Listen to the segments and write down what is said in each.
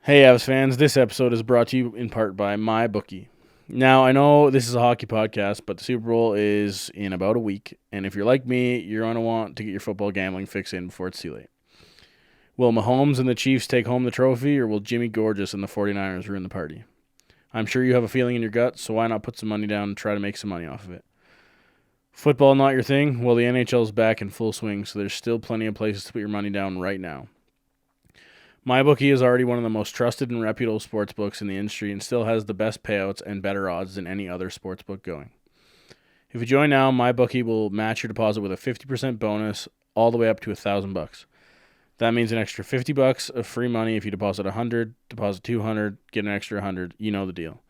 Hey, Avs fans, this episode is brought to you in part by MyBookie. Now, I know this is a hockey podcast, but the Super Bowl is in about a week, and if you're like me, you're going to want to get your football gambling fix in before it's too late. Will Mahomes and the Chiefs take home the trophy, or will Jimmy Gorgeous and the 49ers ruin the party? I'm sure you have a feeling in your gut, so why not put some money down and try to make some money off of it? Football not your thing? Well, the NHL is back in full swing, so there's still plenty of places to put your money down right now. MyBookie is already one of the most trusted and reputable sports books in the industry and still has the best payouts and better odds than any other sports book going. If you join now, MyBookie will match your deposit with a 50% bonus all the way up to $1,000. That means an extra $50 of free money if you deposit $100, deposit $200, get an extra $100. You know the deal.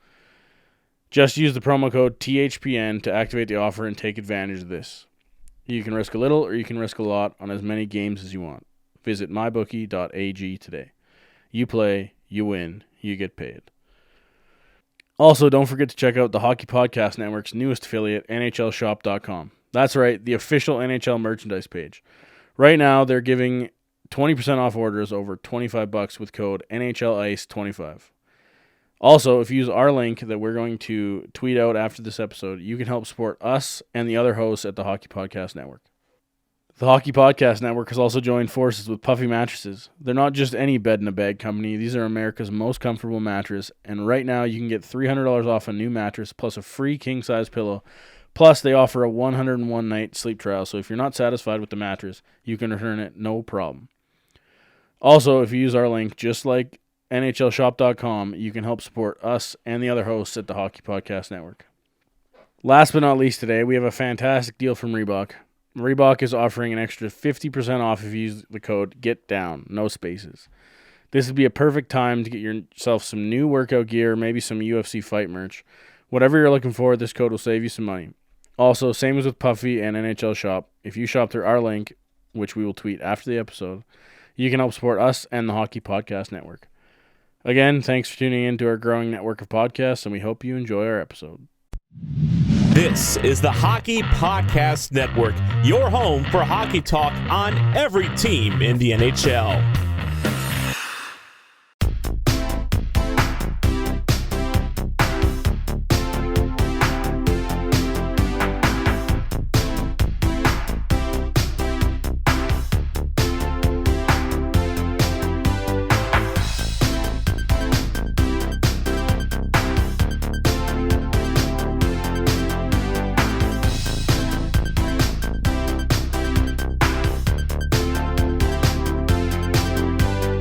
Just use the promo code THPN to activate the offer and take advantage of this. You can risk a little or you can risk a lot on as many games as you want. Visit mybookie.ag today. You play, you win, you get paid. Also, don't forget to check out the Hockey Podcast Network's newest affiliate, NHLShop.com. That's right, the official NHL merchandise page. Right now, they're giving 20% off orders over $25 with code NHLICE25. Also, if you use our link that we're going to tweet out after this episode, you can help support us and the other hosts at the Hockey Podcast Network. The Hockey Podcast Network has also joined forces with Puffy Mattresses. They're not just any bed-in-a-bag company. These are America's most comfortable mattress, and right now you can get $300 off a new mattress plus a free king-size pillow. Plus, they offer a 101-night sleep trial, so if you're not satisfied with the mattress, you can return it no problem. Also, if you use our link, just like NHLShop.com, you can help support us and the other hosts at the Hockey Podcast Network. Last but not least today, we have a fantastic deal from Reebok. Reebok is offering an extra 50% off if you use the code GETDOWN, no spaces. This would be a perfect time to get yourself some new workout gear, maybe some UFC fight merch. Whatever you're looking for, this code will save you some money. Also, same as with Puffy and NHL Shop, if you shop through our link, which we will tweet after the episode, you can help support us and the Hockey Podcast Network. Again, thanks for tuning in to our growing network of podcasts, and we hope you enjoy our episode. This is the Hockey Podcast Network, your home for hockey talk on every team in the NHL.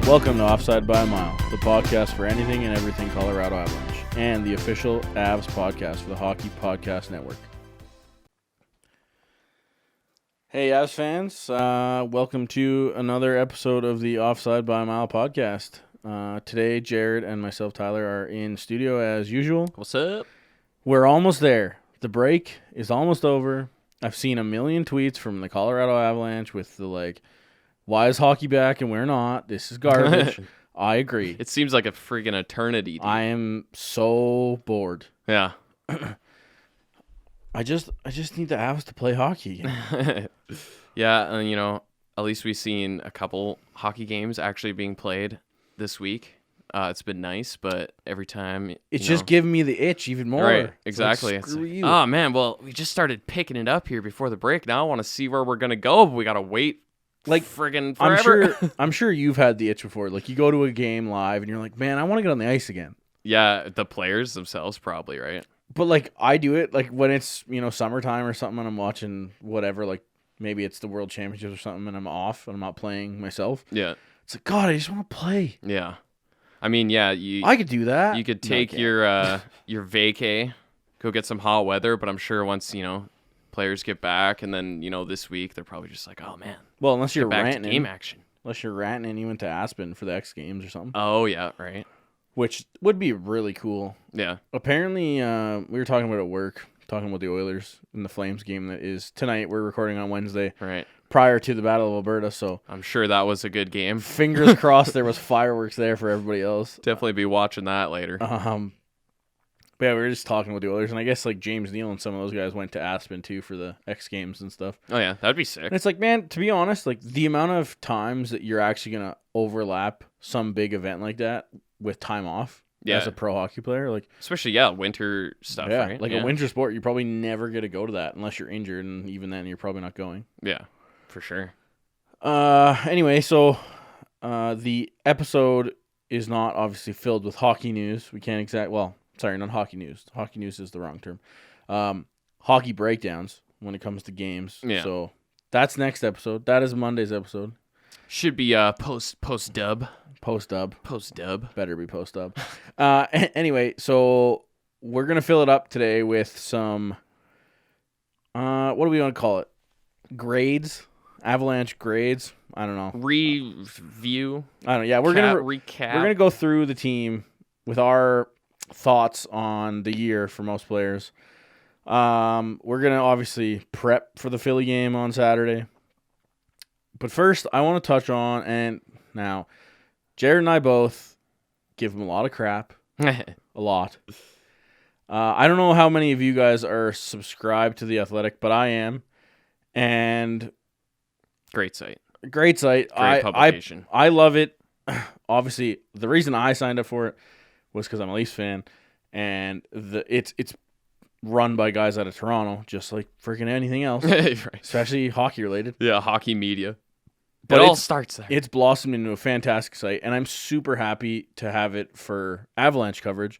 Welcome to Offside by a Mile, the podcast for anything and everything Colorado Avalanche, and the official Avs podcast for the Hockey Podcast Network. Hey, Avs fans, welcome to another episode of the Offside by a Mile podcast. Today, Jared and myself, Tyler, are in studio as usual. What's up? We're almost there. The break is almost over. I've seen a million tweets from the Colorado Avalanche with the why is hockey back and we're not? This is garbage. I agree. It seems like a freaking eternity. Dude. I am so bored. Yeah. I just need the Avs to play hockey. Yeah, and at least we've seen a couple hockey games actually being played this week. It's been nice, but every time it's just giving me the itch even more. Right, exactly. Like, screw you. Oh man, well we just started picking it up here before the break. Now I want to see where we're gonna go, but we gotta wait. Friggin' forever. I'm sure you've had the itch before. Like you go to a game live and you're like, man, I want to get on the ice again. Yeah, the players themselves probably, right? But I do it when it's summertime or something and I'm watching whatever. Maybe it's the World Championships or something and I'm off and I'm not playing myself. Yeah, it's like God, I just want to play. Yeah, I mean, yeah, I could do that. You could take your vacay, go get some hot weather. But I'm sure once players get back, and then this week they're probably just like, oh man. Well, unless you're back ranting, to game action. Unless you're ranting and you went to Aspen for the X Games or something. Oh yeah, right. Which would be really cool. Yeah. Apparently, we were talking about it at work, talking about the Oilers in the Flames game that is tonight. We're recording on Wednesday, right, prior to the Battle of Alberta. So I'm sure that was a good game. Fingers crossed, there was fireworks there for everybody else. Definitely be watching that later. But yeah, we were just talking with the Oilers, and I guess James Neal and some of those guys went to Aspen too for the X Games and stuff. Oh yeah, that'd be sick. And it's man, to be honest, the amount of times that you're actually gonna overlap some big event like that with time off Yeah. as a pro hockey player. Like, Especially, winter stuff, yeah, right? like a winter sport, you probably never get to go to that unless you're injured, and even then, you're probably not going. Yeah, for sure. Anyway, so the episode is not obviously filled with hockey news. We can't not hockey news. Hockey news is the wrong term. Hockey breakdowns when it comes to games. Yeah. So that's next episode. That is Monday's episode. Should be post dub. Post dub. Post dub. Better be post dub. Anyway, so we're gonna fill it up today with some. What do we want to call it? Grades. Avalanche grades. I don't know. Review. I don't know. Yeah, we're gonna recap. We're gonna go through the team with our thoughts on the year for most players. We're gonna obviously prep for the Philly game on Saturday. But first, I want to touch on, and now, Jared and I both give him a lot of crap. A lot. I don't know how many of you guys are subscribed to The Athletic, but I am. And Great site. great site. Great publication. I love it. Obviously, the reason I signed up for it was because I'm a Leafs fan, and it's run by guys out of Toronto, just like freaking anything else, Right. especially hockey related. Yeah, hockey media. But it all starts there. It's blossomed into a fantastic site, and I'm super happy to have it for Avalanche coverage.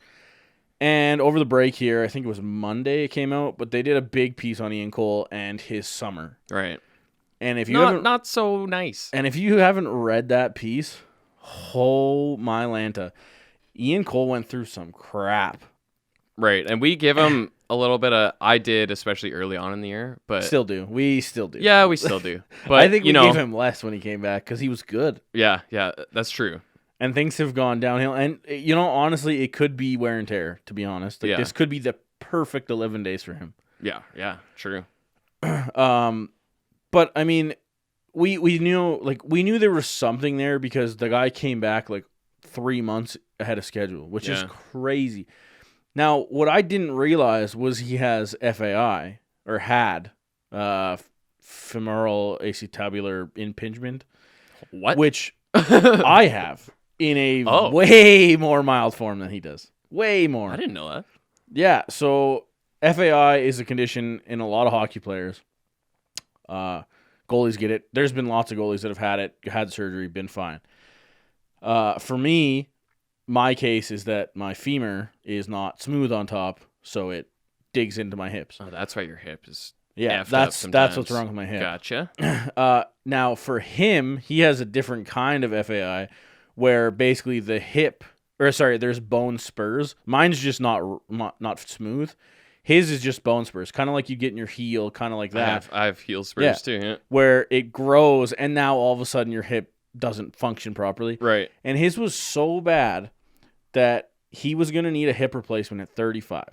And over the break here, I think it was Monday it came out, but they did a big piece on Ian Cole and his summer. Right. And if you not so nice. And if you haven't read that piece, oh my Lanta, Ian Cole went through some crap. Right, and we give him a little bit of. I did, especially early on in the year, but Still do. We still do. yeah, we still do. But I think we you know, gave him less when he came back because he was good. yeah, that's true. And things have gone downhill. And, honestly, it could be wear and tear, to be honest. Like, Yeah. This could be the perfect 11 days for him. Yeah, true. But, I mean, we knew there was something there because the guy came back, 3 months ahead of schedule, which is crazy. Now, what I didn't realize was he has FAI, or had, femoral acetabular impingement. What? Which I have in a way more mild form than he does. Way more. I didn't know that. Yeah, so FAI is a condition in a lot of hockey players. Goalies get it. There's been lots of goalies that have had it, had surgery, been fine. For me, my case is that my femur is not smooth on top, so it digs into my hips. Oh, that's why your hip is. Yeah, effed up that's sometimes. what's wrong with my hip. Gotcha. Now, for him, he has a different kind of FAI where basically there's bone spurs. Mine's just not smooth. His is just bone spurs, kind of like you get in your heel, kind of like that. I have heel spurs too. Yeah. Where it grows, and now all of a sudden your hip doesn't function properly. Right. And his was so bad that he was going to need a hip replacement at 35.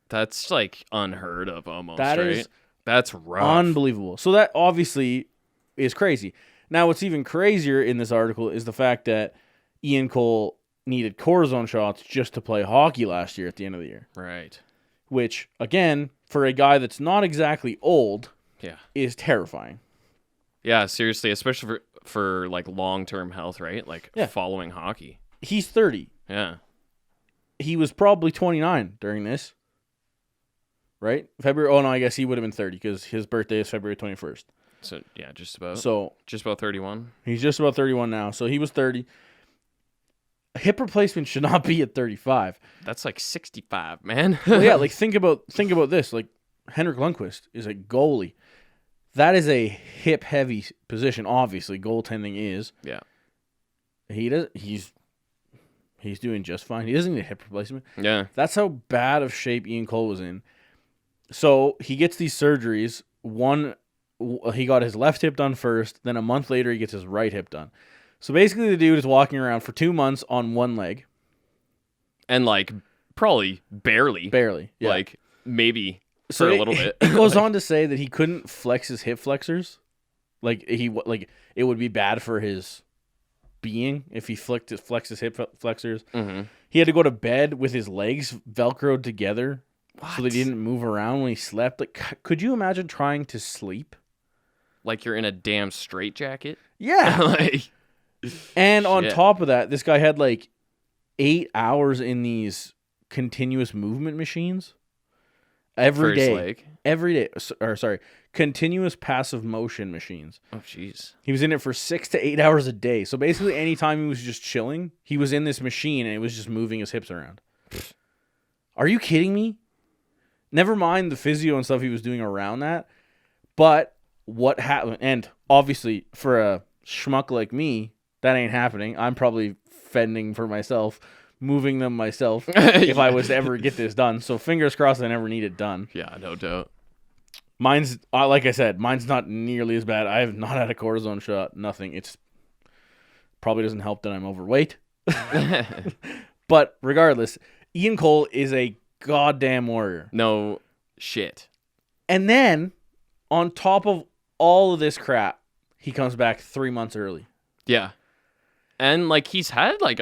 That's like unheard of almost. That right? is That's rough. unbelievable. So that obviously is crazy. Now, what's even crazier in this article is the fact that Ian Cole needed cortisone shots just to play hockey last year at the end of the year. Right. Which, again, for a guy that's not exactly old, Yeah. is terrifying. Yeah, seriously, especially for like long-term health, right? Like following hockey. He's 30. Yeah. He was probably 29 during this. Right? February. Oh, no, I guess he would have been 30 because his birthday is February 21st. So, yeah, just about. So just about 31. He's just about 31 now. So he was 30. A hip replacement should not be at 35. That's like 65, man. Well, yeah, think about this. Like, Henrik Lundqvist is a goalie. That is a hip-heavy position. Obviously, goaltending is. Yeah. He's doing just fine. He doesn't need a hip replacement. Yeah. That's how bad of shape Ian Cole was in. So he gets these surgeries. He got his left hip done first. Then a month later, he gets his right hip done. So basically, the dude is walking around for 2 months on one leg. And like probably barely. Barely. Yeah. Like maybe for a little bit. It goes on to say that he couldn't flex his hip flexors. It would be bad for his being if he flexed his hip flexors. Mm-hmm. He had to go to bed with his legs velcroed together. What? So they didn't move around when he slept. Like, could you imagine trying to sleep? Like you're in a damn straitjacket? Yeah. Like, and on shit. top of that, this guy had 8 hours in these continuous movement machines every For his day. leg? Every day. Continuous passive motion machines. Oh, jeez. He was in it for 6 to 8 hours a day. So basically, anytime he was just chilling, he was in this machine and it was just moving his hips around. Are you kidding me? Never mind the physio and stuff he was doing around that. But what happened? And obviously, for a schmuck like me, that ain't happening. I'm probably fending for myself, moving them myself if I was to ever get this done. So fingers crossed I never need it done. Yeah, no doubt. Mine's, like I said, mine's not nearly as bad. I have not had a cortisone shot. Nothing. It's probably doesn't help that I'm overweight. But regardless, Ian Cole is a goddamn warrior. No shit. And then, on top of all of this crap, he comes back 3 months early. Yeah. And, like, he's had, like,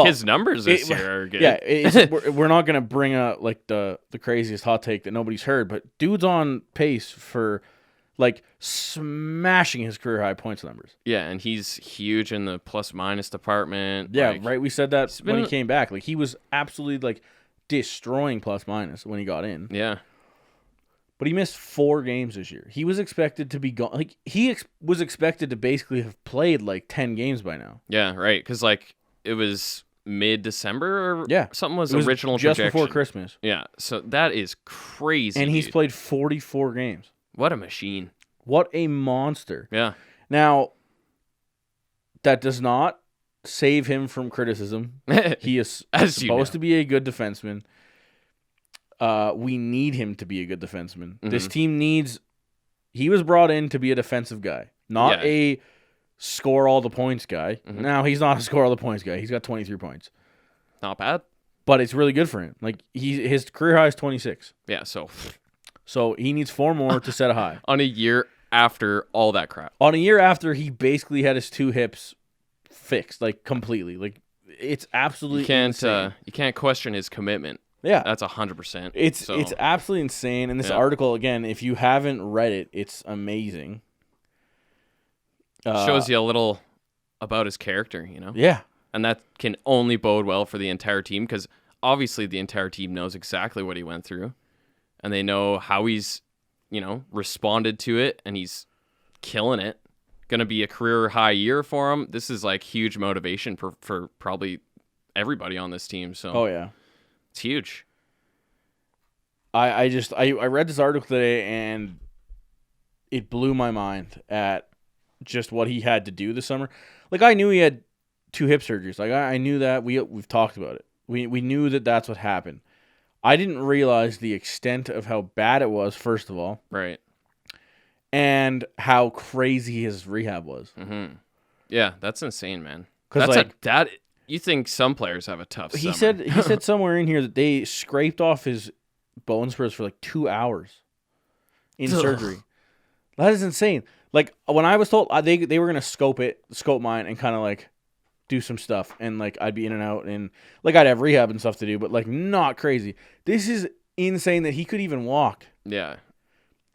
his numbers this year are good. Yeah, we're not going to bring up, like, the craziest hot take that nobody's heard, but dude's on pace for, like, smashing his career-high points numbers. Yeah, and he's huge in the plus-minus department. Yeah, like, right. We said that when he came back. Like, he was absolutely, like, destroying plus-minus when he got in. Yeah. But he missed 4 games this year. He was expected to be gone. Like, he was expected to basically have played, like, 10 games by now. Yeah, right. Because, like, it was mid-December or something was it was original just projection. before Christmas. Yeah, so that is crazy. And he's dude. played 44 games. What a machine. What a monster. Yeah. Now, that does not save him from criticism. He is supposed to be a good defenseman. We need him to be a good defenseman. Mm-hmm. This team needs... He was brought in to be a defensive guy, not a score all the points guy. Mm-hmm. Now, he's not a score all the points guy. He's got 23 points. Not bad. But it's really good for him. Like, his career high is 26. Yeah, so he needs 4 more to set a high. On a year after all that crap. On a year after, he basically had his 2 hips fixed, like, completely. Like, it's absolutely insane. You can't question his commitment. Yeah. That's 100%. It's absolutely insane. And this article, again, if you haven't read it, it's amazing. Shows you a little about his character, you know? Yeah. And that can only bode well for the entire team because obviously the entire team knows exactly what he went through. And they know how he's, responded to it, and he's killing it. Going to be a career high year for him. This is like huge motivation for probably everybody on this team. So oh yeah, it's huge. I read this article today and it blew my mind at just what he had to do this summer. Like, I knew he had 2 hip surgeries. Like, I knew that. We've talked about it. We knew that that's what happened. I didn't realize the extent of how bad it was, first of all. Right. And how crazy his rehab was. Mm-hmm. Yeah, that's insane, man. Because you think some players have a tough summer. He said somewhere in here that they scraped off his bone spurs for like 2 hours in surgery. That is insane. Like, when I was told they were gonna scope mine and kind of like do some stuff, and like I'd be in and out, and like I'd have rehab and stuff to do, but like not crazy. This is insane that he could even walk. Yeah.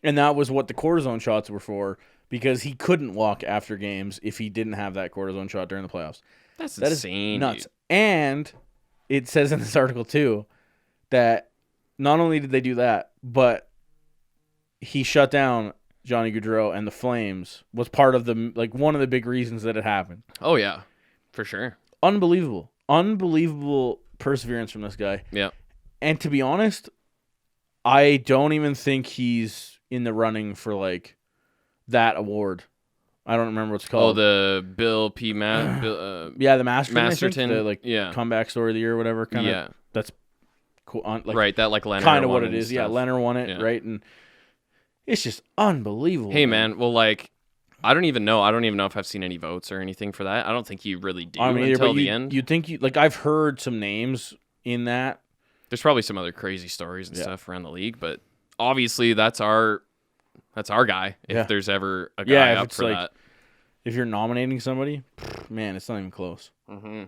And that was what the cortisone shots were for, because he couldn't walk after games if he didn't have that cortisone shot during the playoffs. That is insane, nuts. dude. And it says in this article too that not only did they do that, but he shut down Johnny Gaudreau, and the Flames was part of one of the big reasons that it happened. Oh yeah, for sure. Unbelievable perseverance from this guy. Yeah. And to be honest, I don't even think he's in the running for like that award. I don't remember what's called. Oh, the Bill P. the Masterton. The comeback story of the year or whatever. Yeah. That's cool. Right, that like Leonard kind of what it is. Yeah, Leonard won it, yeah. right? And it's just unbelievable. Hey, man. Well, like, I don't even know if I've seen any votes or anything for that. I don't think you really do until the end. You'd think I've heard some names in that. There's probably some other crazy stories and stuff around the league, but obviously that's our guy. If there's ever a guy up for that. If you're nominating somebody, man, it's not even close. Mm-hmm.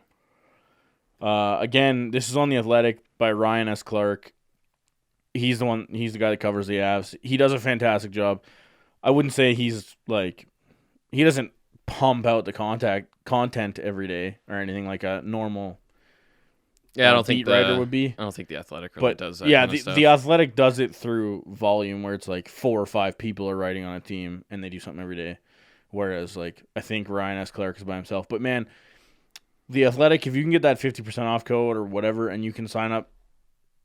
Again, this is on The Athletic by Ryan S. Clark. He's the guy that covers the Avs. He does a fantastic job. I wouldn't say he doesn't pump out the content every day or anything like a normal Yeah, I don't think beat writer would be. I don't think the Athletic really does that. Yeah, kind of stuff. the Athletic does it through volume, where it's like 4 or 5 people are writing on a team and they do something every day. Whereas, like, I think Ryan S. Clark is by himself. But man, the Athletic, if you can get that 50% off code or whatever, and you can sign up,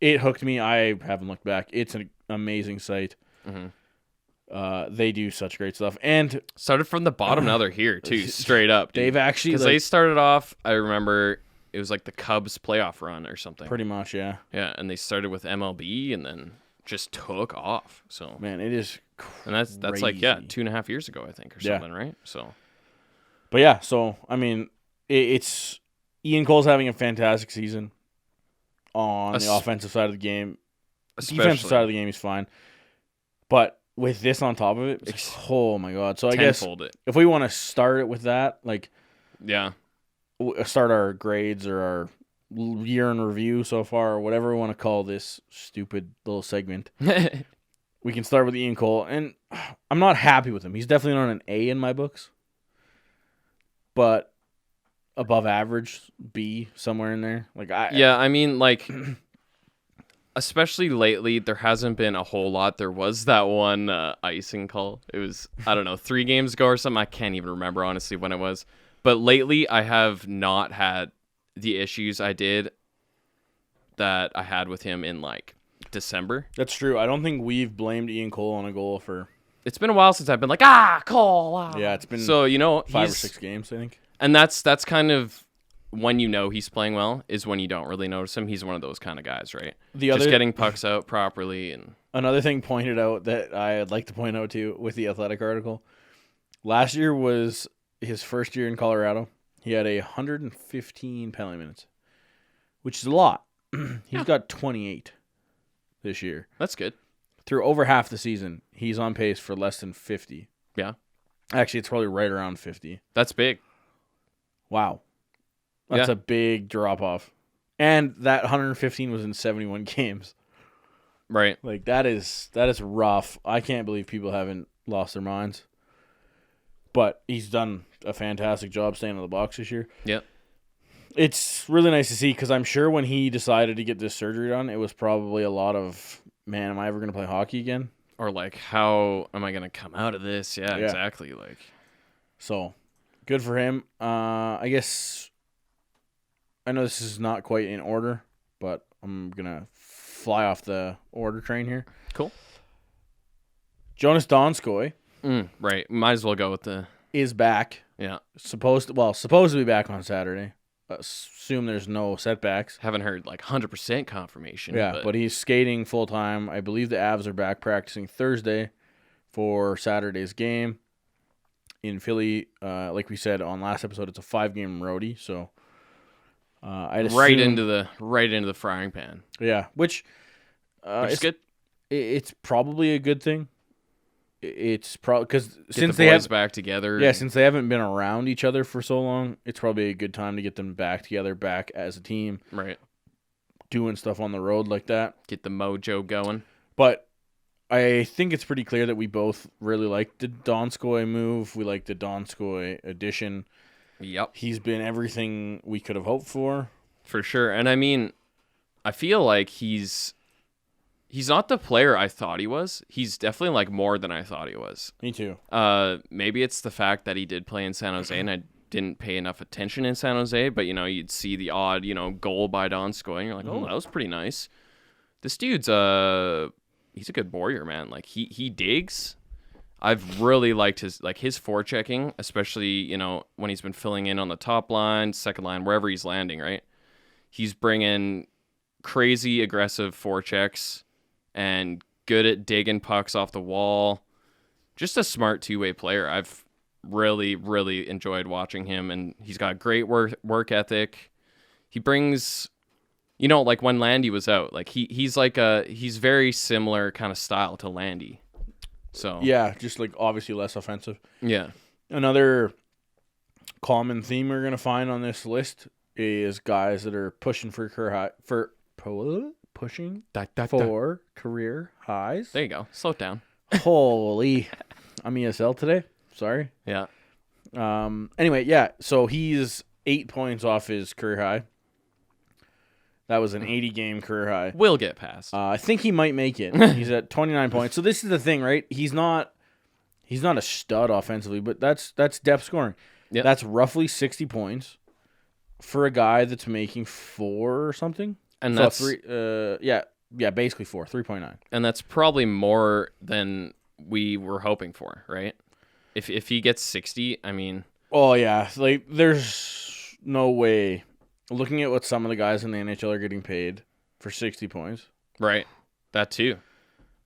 it hooked me. I haven't looked back. It's an amazing site. Mm-hmm. They do such great stuff. And started from the bottom, now they're here too, straight up. Dude. They've actually because they started off. I remember it was like the Cubs playoff run or something. Pretty much, yeah. Yeah, and they started with MLB and then just took off. So man, it is. And that's like 2.5 years ago, I think, or something, right? So, but yeah, so I mean, it's Ian Cole's having a fantastic season on the offensive side of the game. Defensive side of the game, he's fine, but with this on top of it, it's like, oh my god! So I guess if we want to start it with that, like, yeah, start our grades or our year in review so far, or whatever we want to call this stupid little segment. We can start with Ian Cole, and I'm not happy with him. He's definitely not an A in my books, but above average, B, somewhere in there. I mean, like, especially lately, there hasn't been a whole lot. There was that one icing call. It was, I don't know, 3 games ago or something. I can't even remember, honestly, when it was. But lately, I have not had the issues I had with him in, like, December. That's true. I don't think we've blamed Ian Cole on a goal for... It's been a while since I've been like, Cole. Ah. Yeah, it's been so, 5 or 6 games, I think. And that's kind of when he's playing well, is when you don't really notice him. He's one of those kind of guys, right? Just getting pucks out properly. And another thing pointed out that I'd like to point out too with the Athletic article, last year was his first year in Colorado. He had 115 penalty minutes, which is a lot. He's got 28 this year. That's good. Through over half the season, he's on pace for less than 50. Yeah. Actually, it's probably right around 50. That's big. Wow. That's a big drop-off. And that 115 was in 71 games. Right. Like, that is rough. I can't believe people haven't lost their minds. But he's done a fantastic job staying in the box this year. Yep. It's really nice to see, because I'm sure when he decided to get this surgery done, it was probably a lot of, man, am I ever going to play hockey again? Or, like, how am I going to come out of this? Yeah, exactly. Like, so, good for him. I guess, I know this is not quite in order, but I'm going to fly off the order train here. Cool. Jonas Donskoy. Right. Might as well go with the... Is back. Yeah. Supposed to be back on Saturday. Assume there's no setbacks. Haven't heard like 100% confirmation. Yeah, but he's skating full time. I believe the Avs are back practicing Thursday for Saturday's game in Philly. Like we said on last episode, it's a 5-game roadie, so I'd assume, right into the frying pan. Yeah, which is good. It's probably a good thing. It's probably because since the boys back together. Yeah, since they haven't been around each other for so long, it's probably a good time to get them back together, back as a team. Right. Doing stuff on the road like that. Get the mojo going. But I think it's pretty clear that we both really like the Donskoy move. We like the Donskoy addition. Yep. He's been everything we could have hoped for. For sure. And I mean, I feel like he's not the player I thought he was. He's definitely like more than I thought he was. Me too. Maybe it's the fact that he did play in San Jose and I didn't pay enough attention in San Jose, but you'd see the odd, goal by Donskoy and you're like, oh, that was pretty nice. This dude's he's a good warrior, man. Like he digs. I've really liked his forechecking, especially, when he's been filling in on the top line, second line, wherever he's landing, right? He's bringing crazy aggressive forechecks and good at digging pucks off the wall. Just a smart two-way player. I've really, really enjoyed watching him, and he's got great work ethic. He brings, like when Landy was out, like he's very similar kind of style to Landy. So yeah, just like obviously less offensive. Yeah. Another common theme we're gonna find on this list is guys that are pushing for career highs. There you go. Slow it down. Holy, I'm ESL today. Sorry. Yeah. Anyway, yeah. So he's 8 points off his career high. That was an 80-game career high. Will get past. I think he might make it. He's at 29 points. So this is the thing, right? He's not a stud offensively, but that's depth scoring. Yep. That's roughly 60 points for a guy that's making 4 or something. And so that's basically 4, 3.9. And that's probably more than we were hoping for, right? If he gets 60, I mean, oh yeah, like there's no way. Looking at what some of the guys in the NHL are getting paid for 60 points. right? That too.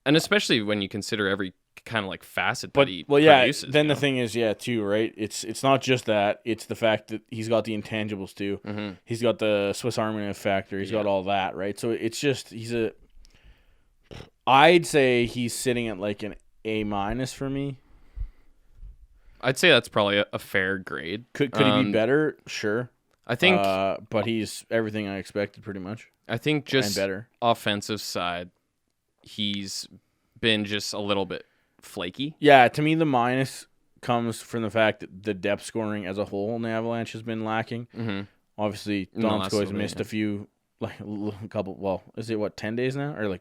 And especially when you consider every kind of like facet that he yeah, produces. then the thing is, too, right? It's not just that. It's the fact that he's got the intangibles too. Mm-hmm. He's got the Swiss Army knife factor. He's got all that, right? So it's just I'd say he's sitting at like an A- for me. I'd say that's probably a fair grade. Could he be better? Sure. I think, but he's everything I expected pretty much. I think just and better. Offensive side, he's been just a little bit flaky. Yeah, to me the minus comes from the fact that the depth scoring as a whole in the Avalanche has been lacking. Mm-hmm. Obviously, Donskoy's missed a few, like a couple. Well, is it 10 days now, or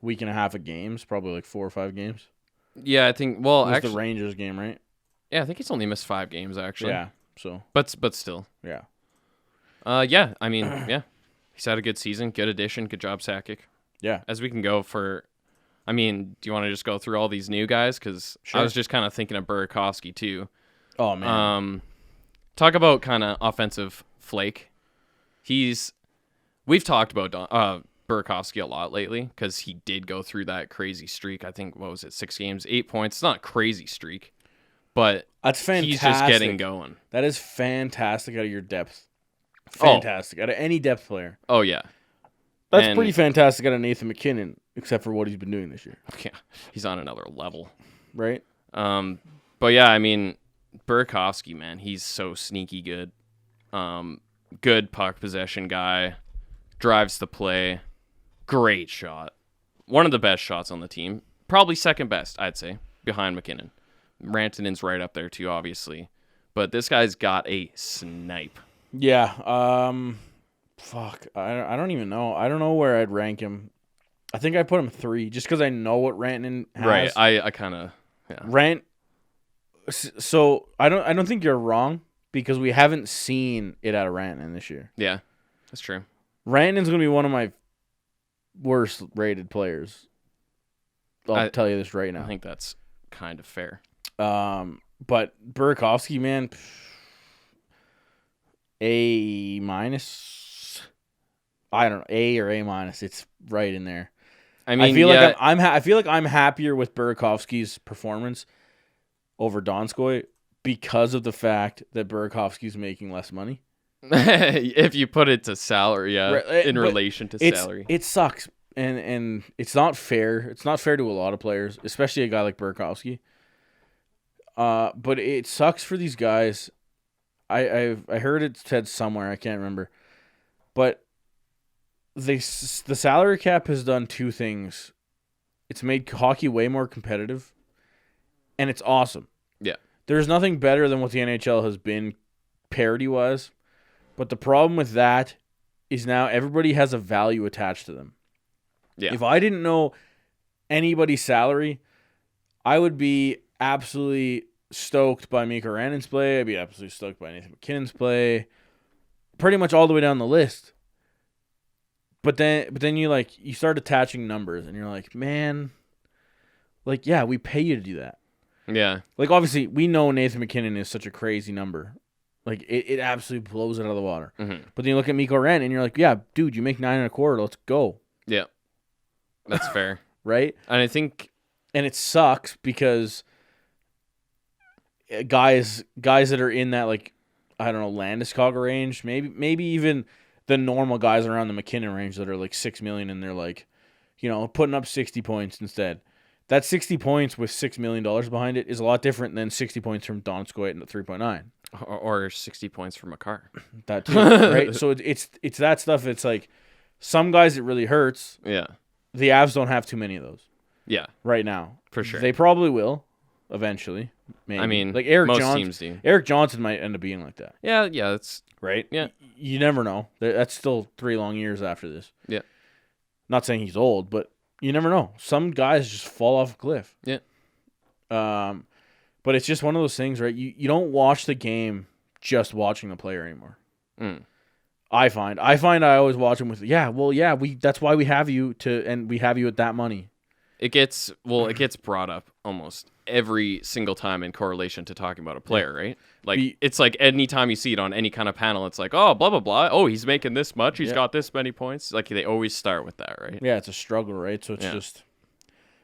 week and a half of games? Probably like 4 or 5 games. Yeah, I think. Well, it was actually, the Rangers game, right? Yeah, I think he's only missed 5 games actually. Yeah. So, but still. Yeah. Yeah. I mean, yeah, he's had a good season, good addition, good job, Sakic. Yeah. As we can go for, I mean, do you want to just go through all these new guys? Because sure. I was just kind of thinking of Burakovsky too. Oh man. Talk about kind of offensive flake. We've talked about Burakovsky a lot lately because he did go through that crazy streak. I think, what was it, 6 games, 8 points? It's not a crazy streak, but that's fantastic. He's just getting going. That is fantastic out of your depth. Fantastic. Out of any depth player. Oh, yeah. That's pretty fantastic out of Nathan McKinnon, except for what he's been doing this year. Yeah, he's on another level. Right? But yeah, I mean, Burakovsky, man, he's so sneaky good. Good puck possession guy. Drives the play. Great shot. One of the best shots on the team. Probably second best, I'd say, behind McKinnon. Rantanen's right up there too, obviously. But this guy's got a snipe. Yeah. Fuck. I don't even know. I don't know where I'd rank him. I think I put him 3 just because I know what Rantanen has. Right. I kind of. Yeah. So I don't think you're wrong because we haven't seen it out of Rantanen this year. Yeah, that's true. Rantanen's going to be one of my worst rated players. I'll tell you this right now. I think that's kind of fair. But Burakovsky, man, A-. I don't know, A or A-. It's right in there. I mean, I feel like I'm happier with Burakovsky's performance over Donskoy because of the fact that Burakovsky's making less money. If you put it to salary, yeah, right, in relation to salary. It sucks. And it's not fair. It's not fair to a lot of players, especially a guy like Burakovsky. But it sucks for these guys. I heard it said somewhere, I can't remember. But the salary cap has done 2 things. It's made hockey way more competitive, and it's awesome. Yeah. There's nothing better than what the NHL has been parity-wise. But the problem with that is now everybody has a value attached to them. Yeah. If I didn't know anybody's salary, I would be absolutely stoked by Mikko Rantanen's play. I'd be absolutely stoked by Nathan McKinnon's play. Pretty much all the way down the list. But then you start attaching numbers and you're like, man, yeah, we pay you to do that. Yeah. Obviously, we know Nathan McKinnon is such a crazy number. It absolutely blows it out of the water. Mm-hmm. But then you look at Mikko Rantanen and you're like, yeah, dude, you make 9.25. Let's go. Yeah. That's fair. Right? And I think... And it sucks because guys that are in that, I don't know, Landeskog range, maybe even the normal guys around the McKinnon range that are $6 million and they're putting up 60 points instead. That 60 points with $6 million behind it is a lot different than 60 points from Donskoy at 3.9. Or 60 points from a car. That too, right? So it's that stuff. It's some guys it really hurts. Yeah. The Avs don't have too many of those. Yeah. Right now. For sure. They probably will. eventually. Maybe. I mean, like Eric most Johnson, teams do. Eric Johnson might end up being like that, Yeah, that's right? Yeah. You never know. That's still 3 long years after this. Yeah. Not saying he's old, but you never know. Some guys just fall off a cliff. Yeah. But it's just one of those things, right? You don't watch the game just watching the player anymore. I find I always watch him with that's why we have you and we have you at that money. It gets brought up almost every single time in correlation to talking about a player, right? Like it's like anytime you see it on any kind of panel, it's like, oh, blah blah blah. Oh, he's making this much. He's got this many points. Like they always start with that, right? Yeah, it's a struggle, right? So it's just.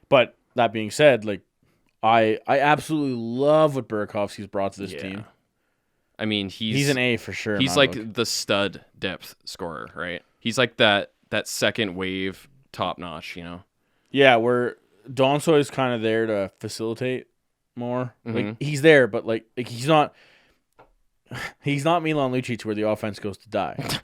But that being said, like I absolutely love what Burakovsky's brought to this team. I mean, he's an A for sure. He's like the stud depth scorer, right? He's like that second wave top notch, you know. Yeah, where Donsoy is kind of there to facilitate more. Like he's there, but like he's not Milan Lucic where the offense goes to die.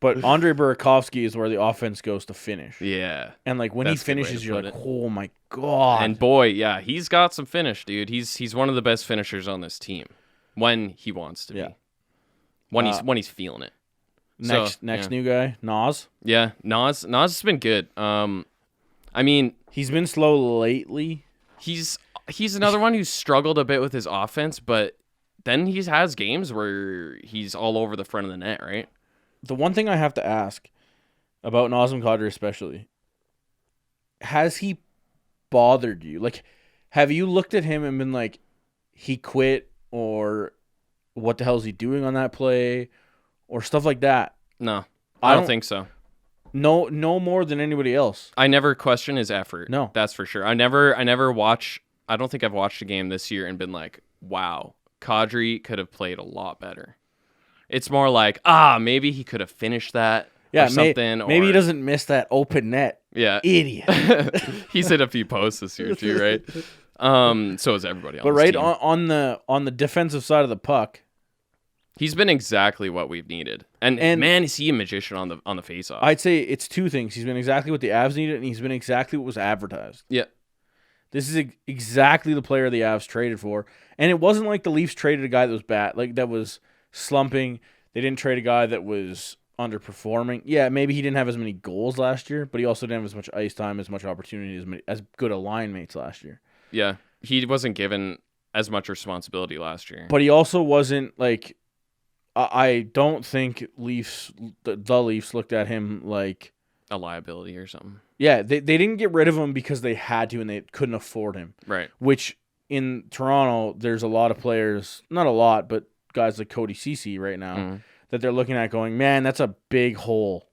But Andrei Burakovsky is where the offense goes to finish. Yeah. And like when he finishes, you're like, oh my God. And boy, yeah, he's got some finish, dude. He's one of the best finishers on this team when he wants to be. When he's feeling it. Next new guy, Nas. Yeah, Nas has been good. I mean, he's been slow lately. He's another one who's struggled a bit with his offense, but then he has games where he's all over the front of the net, right? The one thing I have to ask about Nazem Kadri especially, has he bothered you? Like, have you looked at him and been like, he quit, or what the hell is he doing on that play, or stuff like that? No, I don't think so. No more than anybody else. I never question his effort. No. That's for sure. I never watch. I don't think I've watched a game this year and been like, wow, Kadri could have played a lot better. It's more like, maybe he could have finished that or something. Maybe he doesn't miss that open net. Yeah. Idiot. He's hit a few posts this year too, right? So is everybody on But this right team. on the defensive side of the puck, he's been exactly what we've needed. And man, is he a magician on the face-off. I'd say it's two things. He's been exactly what the Avs needed, and he's been exactly what was advertised. Yeah. This is exactly the player the Avs traded for. And it wasn't like the Leafs traded a guy that was bad, like that was slumping. They didn't trade a guy that was underperforming. Yeah, maybe he didn't have as many goals last year, but he also didn't have as much ice time, as much opportunity, as good a line mates last year. Yeah, he wasn't given as much responsibility last year. But he also wasn't like, I don't think the Leafs looked at him like a liability or something. Yeah, they didn't get rid of him because they had to and they couldn't afford him. Right. Which in Toronto, there's a lot of players, not a lot, but guys like Cody Ceci right now that they're looking at going, man, that's a big hole.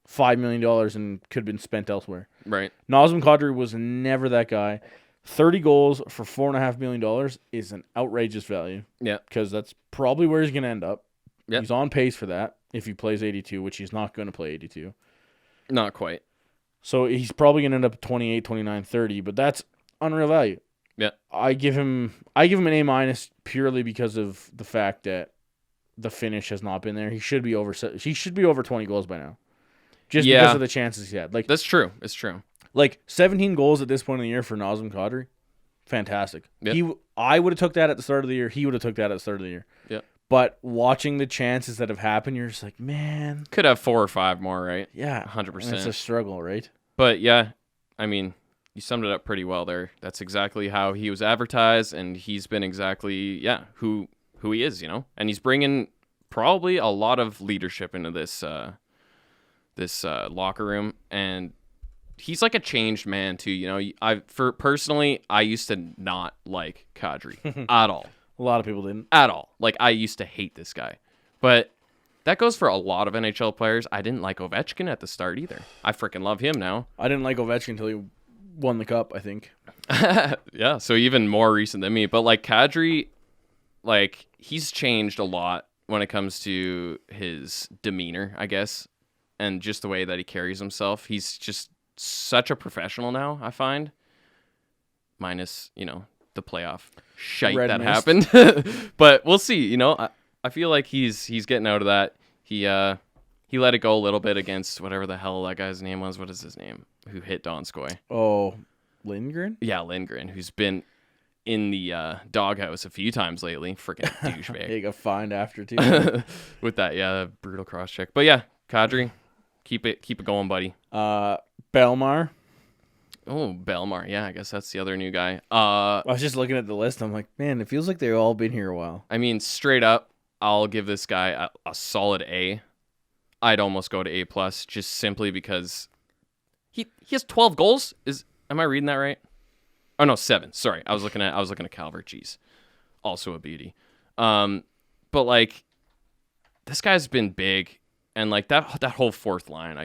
$5 million and could have been spent elsewhere. Right. Nazem Kadri was never that guy. 30 goals for $4.5 million is an outrageous value. Yeah. Because that's probably where he's going to end up. Yep. He's on pace for that if he plays 82, which he's not going to play 82. Not quite. So he's probably going to end up 28, 29, 30, but that's unreal value. Yeah. I give him an A- purely because of the fact that the finish has not been there. He should be over 20 goals by now. Just because of the chances he had. Like that's true. It's true. Like 17 goals at this point in the year for Nazem Kadri. Fantastic. Yep. I would have took that at the start of the year. He would have took that at the start of the year. Yeah. But watching the chances that have happened, you're just like, man. Could have 4 or 5 more, right? Yeah. 100%. It's a struggle, right? But yeah, I mean, you summed it up pretty well there. That's exactly how he was advertised, and he's been exactly, who he is, you know? And he's bringing probably a lot of leadership into this locker room, and he's like a changed man too, you know? I used to not like Kadri at all. A lot of people didn't. At all. Like, I used to hate this guy. But that goes for a lot of NHL players. I didn't like Ovechkin at the start either. I freaking love him now. I didn't like Ovechkin until he won the cup, I think. Yeah, so even more recent than me. But, like, Kadri, like, he's changed a lot when it comes to his demeanor, I guess, and just the way that he carries himself. He's just such a professional now, I find. Minus, you know, the playoff shite Red that mist. happened. But we'll see, you know. I feel like he's getting out of that. He let it go a little bit against whatever the hell that guy's name was. What is his name? Who hit Donskoy? Oh, Lindgren? Yeah, Lindgren, who's been in the doghouse a few times lately. Freaking douchebag. He got fined after too. With that, brutal cross check. But yeah, Kadri, keep it going, buddy. Belmar. Oh, Belmar. Yeah, I guess that's the other new guy. I was just looking at the list. I'm like, man, it feels like they've all been here a while. I mean, straight up, I'll give this guy a solid A. I'd almost go to A+, just simply because he has 12 goals. Am I reading that right? Oh no, 7. Sorry, I was looking at Calvert. Jeez, also a beauty. But like, this guy's been big, and like that whole fourth line,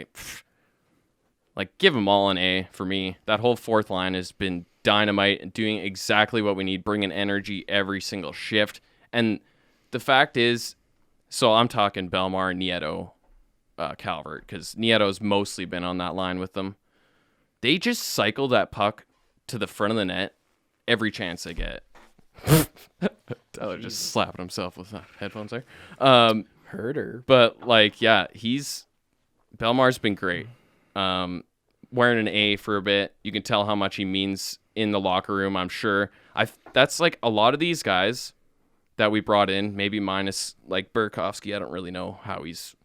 like, give them all an A for me. That whole fourth line has been dynamite and doing exactly what we need, bringing energy every single shift. And the fact is, so I'm talking Belmar, Nieto, Calvert, because Nieto's mostly been on that line with them. They just cycle that puck to the front of the net every chance they get. Tyler just slapping himself with the headphones there. Herder. But, like, yeah, Belmar's been great. Wearing an A for a bit. You can tell how much he means in the locker room, I'm sure. That's like a lot of these guys that we brought in, maybe minus like Burakovsky. I don't really know how he's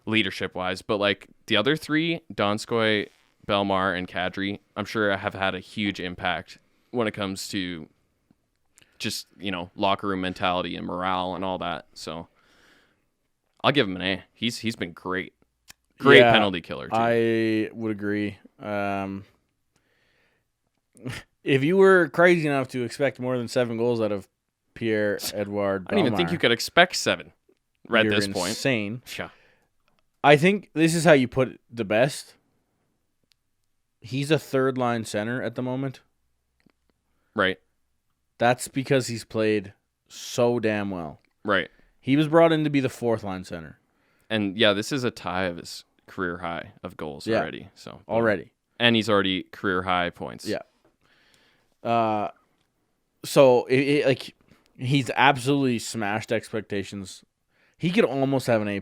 leadership-wise. But like the other three, Donskoy, Belmar, and Kadri, I'm sure have had a huge impact when it comes to just, locker room mentality and morale and all that. So I'll give him an A. He's been great. Great penalty killer, too. I would agree. If you were crazy enough to expect more than 7 goals out of Pierre-Edouard Belmar, I don't even think you could expect 7 at this point. Insane. Yeah. I think this is how you put it the best. He's a third-line center at the moment. Right. That's because he's played so damn well. Right. He was brought in to be the fourth-line center. And, yeah, this is a tie of his career high of goals already. So already. And he's already career high points. Yeah. So, he's absolutely smashed expectations. He could almost have an A+.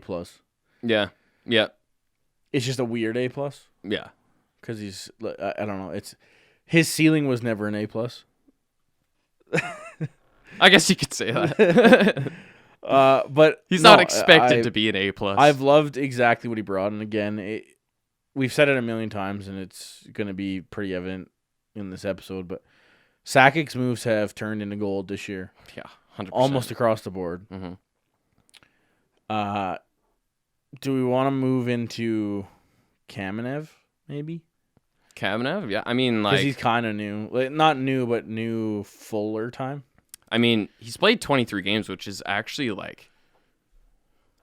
Yeah. Yeah. It's just a weird A+. Yeah. Because he's, I don't know, his ceiling was never an A+. I guess you could say that. But he's not expected to be an A+. I've loved exactly what he brought, and again, we've said it a million times, and it's going to be pretty evident in this episode. But Sakic's moves have turned into gold this year. Yeah, 100%. Almost across the board. Mm-hmm. Do we want to move into Kamenev? Maybe. Kamenev, yeah. I mean, like, because he's kind of new, not new, but new fuller time. I mean, he's played 23 games, which is actually, like,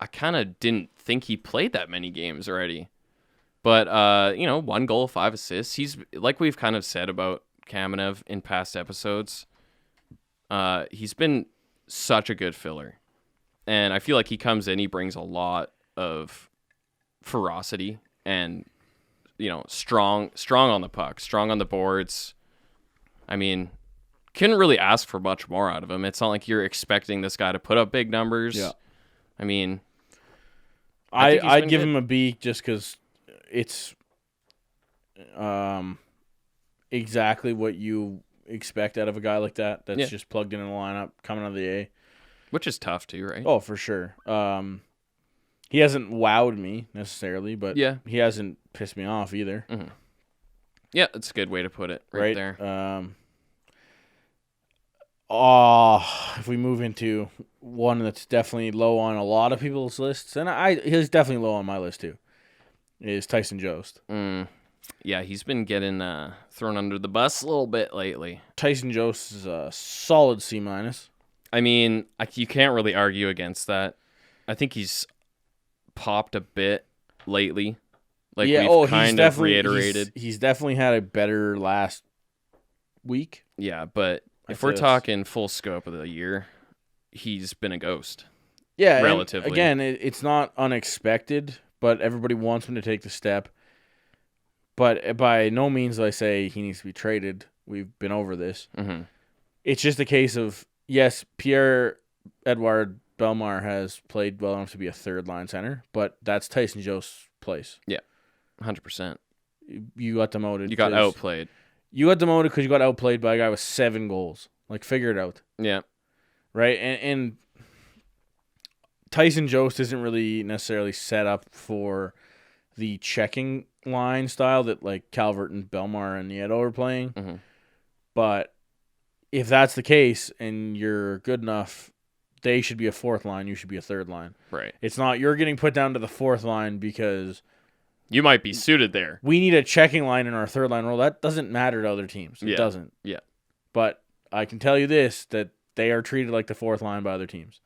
I kind of didn't think he played that many games already. But, 1 goal, 5 assists. He's, like we've kind of said about Kamenev in past episodes, he's been such a good filler. And I feel like he comes in, he brings a lot of ferocity and, strong on the puck, strong on the boards. I mean, couldn't really ask for much more out of him. It's not like you're expecting this guy to put up big numbers. Yeah. I mean, I'd give him a B just because it's exactly what you expect out of a guy like that. That's just plugged in the lineup, coming out of the A. Which is tough too, right? Oh, for sure. He hasn't wowed me necessarily, but he hasn't pissed me off either. Mm-hmm. Yeah, that's a good way to put it right there. If we move into one that's definitely low on a lot of people's lists, and he's definitely low on my list too, is Tyson Jost. Yeah, he's been getting thrown under the bus a little bit lately. Tyson Jost is a solid C-. I mean, you can't really argue against that. I think he's popped a bit lately. Like, we've kind of reiterated. He's definitely had a better last week. Yeah, but if we're talking full scope of the year, he's been a ghost. Yeah, relatively. Again, it's not unexpected, but everybody wants him to take the step. But by no means do I say he needs to be traded. We've been over this. Mm-hmm. It's just a case of, yes, Pierre-Edouard Belmar has played well enough to be a third-line center, but that's Tyson Jost's place. Yeah, 100%. You got demoted. You got outplayed. You got demoted because you got outplayed by a guy with 7 goals. Like, figure it out. Yeah. Right? And Tyson Jost isn't really necessarily set up for the checking line style that, like, Calvert and Belmar and Nieto are playing. Mm-hmm. But if that's the case and you're good enough, they should be a fourth line. You should be a third line. Right. It's not you're getting put down to the fourth line because you might be suited there. We need a checking line in our third line role. That doesn't matter to other teams. It doesn't. Yeah. But I can tell you this, that they are treated like the fourth line by other teams.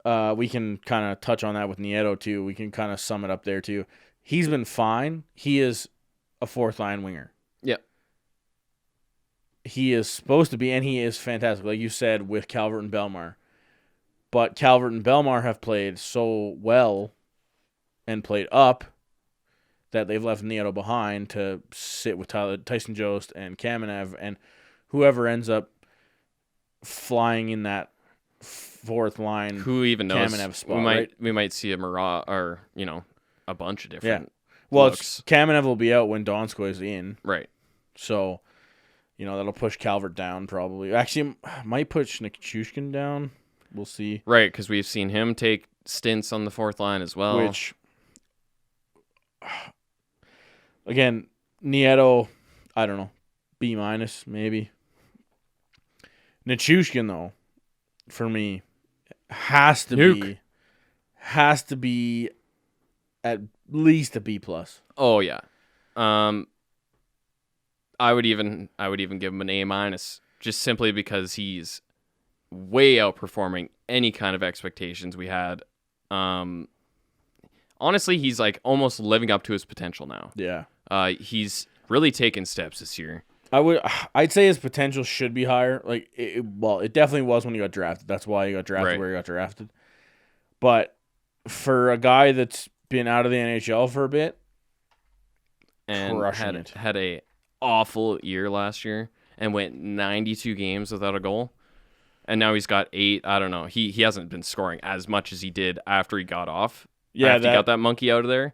We can kind of touch on that with Nieto, too. We can kind of sum it up there, too. He's been fine. He is a fourth line winger. Yeah. He is supposed to be, and he is fantastic, like you said, with Calvert and Belmar. But Calvert and Belmar have played so well and played up that they've left Nieto behind to sit with Tyson Jost and Kamenev, and whoever ends up flying in that fourth line. Who even knows? Kamenev spot, we might see a mirage or a bunch of different. Well, looks. Kamenev will be out when Donskoy is in, right? So, that'll push Calvert down probably. Actually, might push Nichushkin down. We'll see. Right, because we've seen him take stints on the fourth line as well. Which, again, Nieto, I don't know, B- maybe. Nichushkin, though, for me, has to be at least a B+. Oh yeah, I would even give him an A-, just simply because he's way outperforming any kind of expectations we had. Honestly, he's like almost living up to his potential now. Yeah. He's really taken steps this year. I'd say his potential should be higher. Like, it definitely was when he got drafted. That's why he got drafted where he got drafted. But for a guy that's been out of the NHL for a bit, and had a awful year last year and went 92 games without a goal. And now he's got 8. I don't know. He hasn't been scoring as much as he did after he got off. Yeah, after he got that monkey out of there.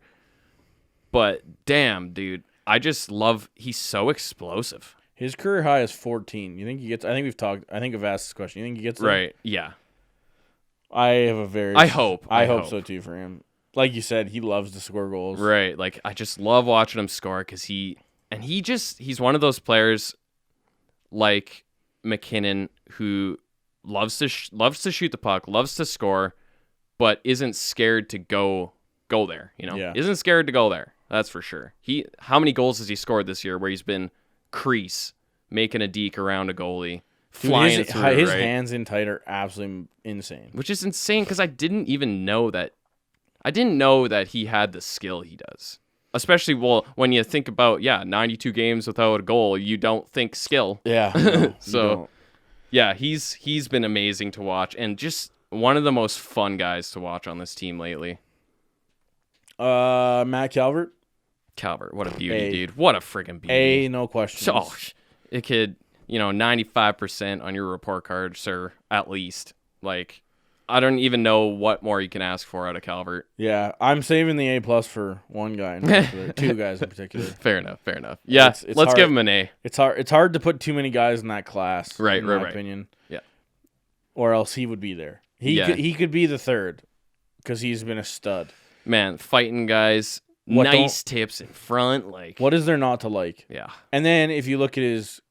But damn, dude, I just love. He's so explosive. His career high is 14. You think he gets? I think I've asked this question. You think he gets there? Right? Yeah. I hope so too for him. Like you said, he loves to score goals. Right. Like, I just love watching him score because he's one of those players like McKinnon who loves to shoot the puck, loves to score, but isn't scared to go there. Yeah. Isn't scared to go there. That's for sure. How many goals has he scored this year where he's been crease, making a deke around a goalie, flying through, his right? hands in tight are absolutely insane. Which is insane because I didn't even know that. I didn't know that he had the skill he does. Especially, when you think about 92 games without a goal, you don't think skill. Yeah. No, so, yeah, he's been amazing to watch and just one of the most fun guys to watch on this team lately. Matt Calvert, what a beauty, dude! What a friggin' beauty! No question. So, it could 95% on your report card, sir, at least. Like, I don't even know what more you can ask for out of Calvert. Yeah, I'm saving the A+ for one guy in particular, 2 guys in particular. Fair enough. Yeah, let's give him an A. It's hard to put too many guys in that class, right, in my opinion. Yeah. Or else he would be there. He could be the third because he's been a stud. Man, fighting guys, nice tips in front. Like, what is there not to like? Yeah. And then if you look at his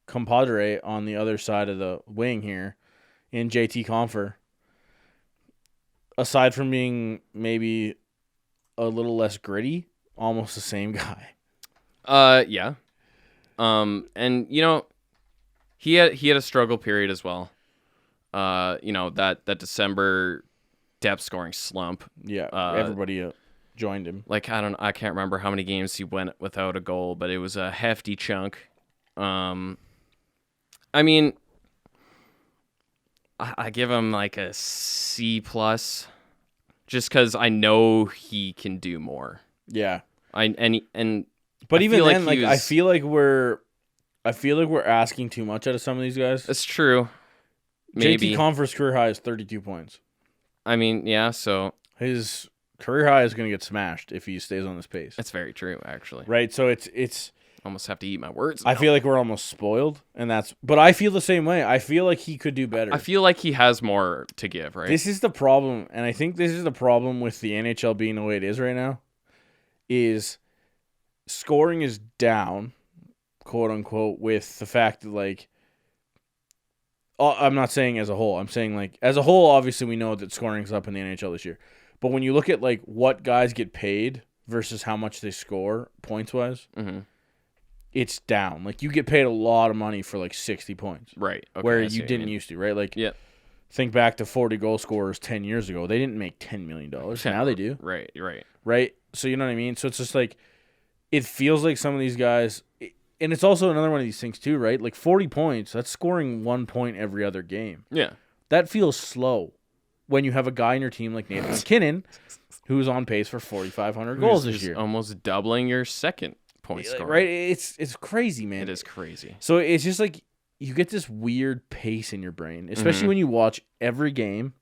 compadre on the other side of the wing here in JT Compher, aside from being maybe a little less gritty, almost the same guy. Yeah. And he had a struggle period as well. That December depth scoring slump. Yeah, everybody joined him. Like, I can't remember how many games he went without a goal, but it was a hefty chunk. I mean, I give him like a C+, just because I know he can do more. Yeah, but even then, I feel like we're asking too much out of some of these guys. That's true. Maybe JT Compher's career high is 32 points. I mean, yeah. So his career high is going to get smashed if he stays on this pace. That's very true, actually. Right. So it's almost have to eat my words. I feel like we're almost spoiled, but I feel the same way. I feel like he could do better. I feel like he has more to give, right? This is the problem, and I think this is the problem with the NHL being the way it is right now, is scoring is down, quote unquote, with the fact that, like, I'm not saying as a whole. I'm saying, like, as a whole, obviously we know that scoring's up in the NHL this year. But when you look at, like, what guys get paid versus how much they score points-wise, it's down. Like, you get paid a lot of money for, like, 60 points. Right. Okay, where you didn't used to, right? Like, think back to 40 goal scorers 10 years ago. They didn't make $10 million. Now they do. Right. Right? So, you know what I mean? So, it's just, like, it feels like some of these guys... And it's also another one of these things, too, right? Like, 40 points, that's scoring 1 point every other game. Yeah. That feels slow when you have a guy in your team like Nathan McKinnon, who's on pace for 4,500 goals this year. Almost doubling your second point score. Right? It's crazy, man. It is crazy. So it's just like you get this weird pace in your brain, especially when you watch every game.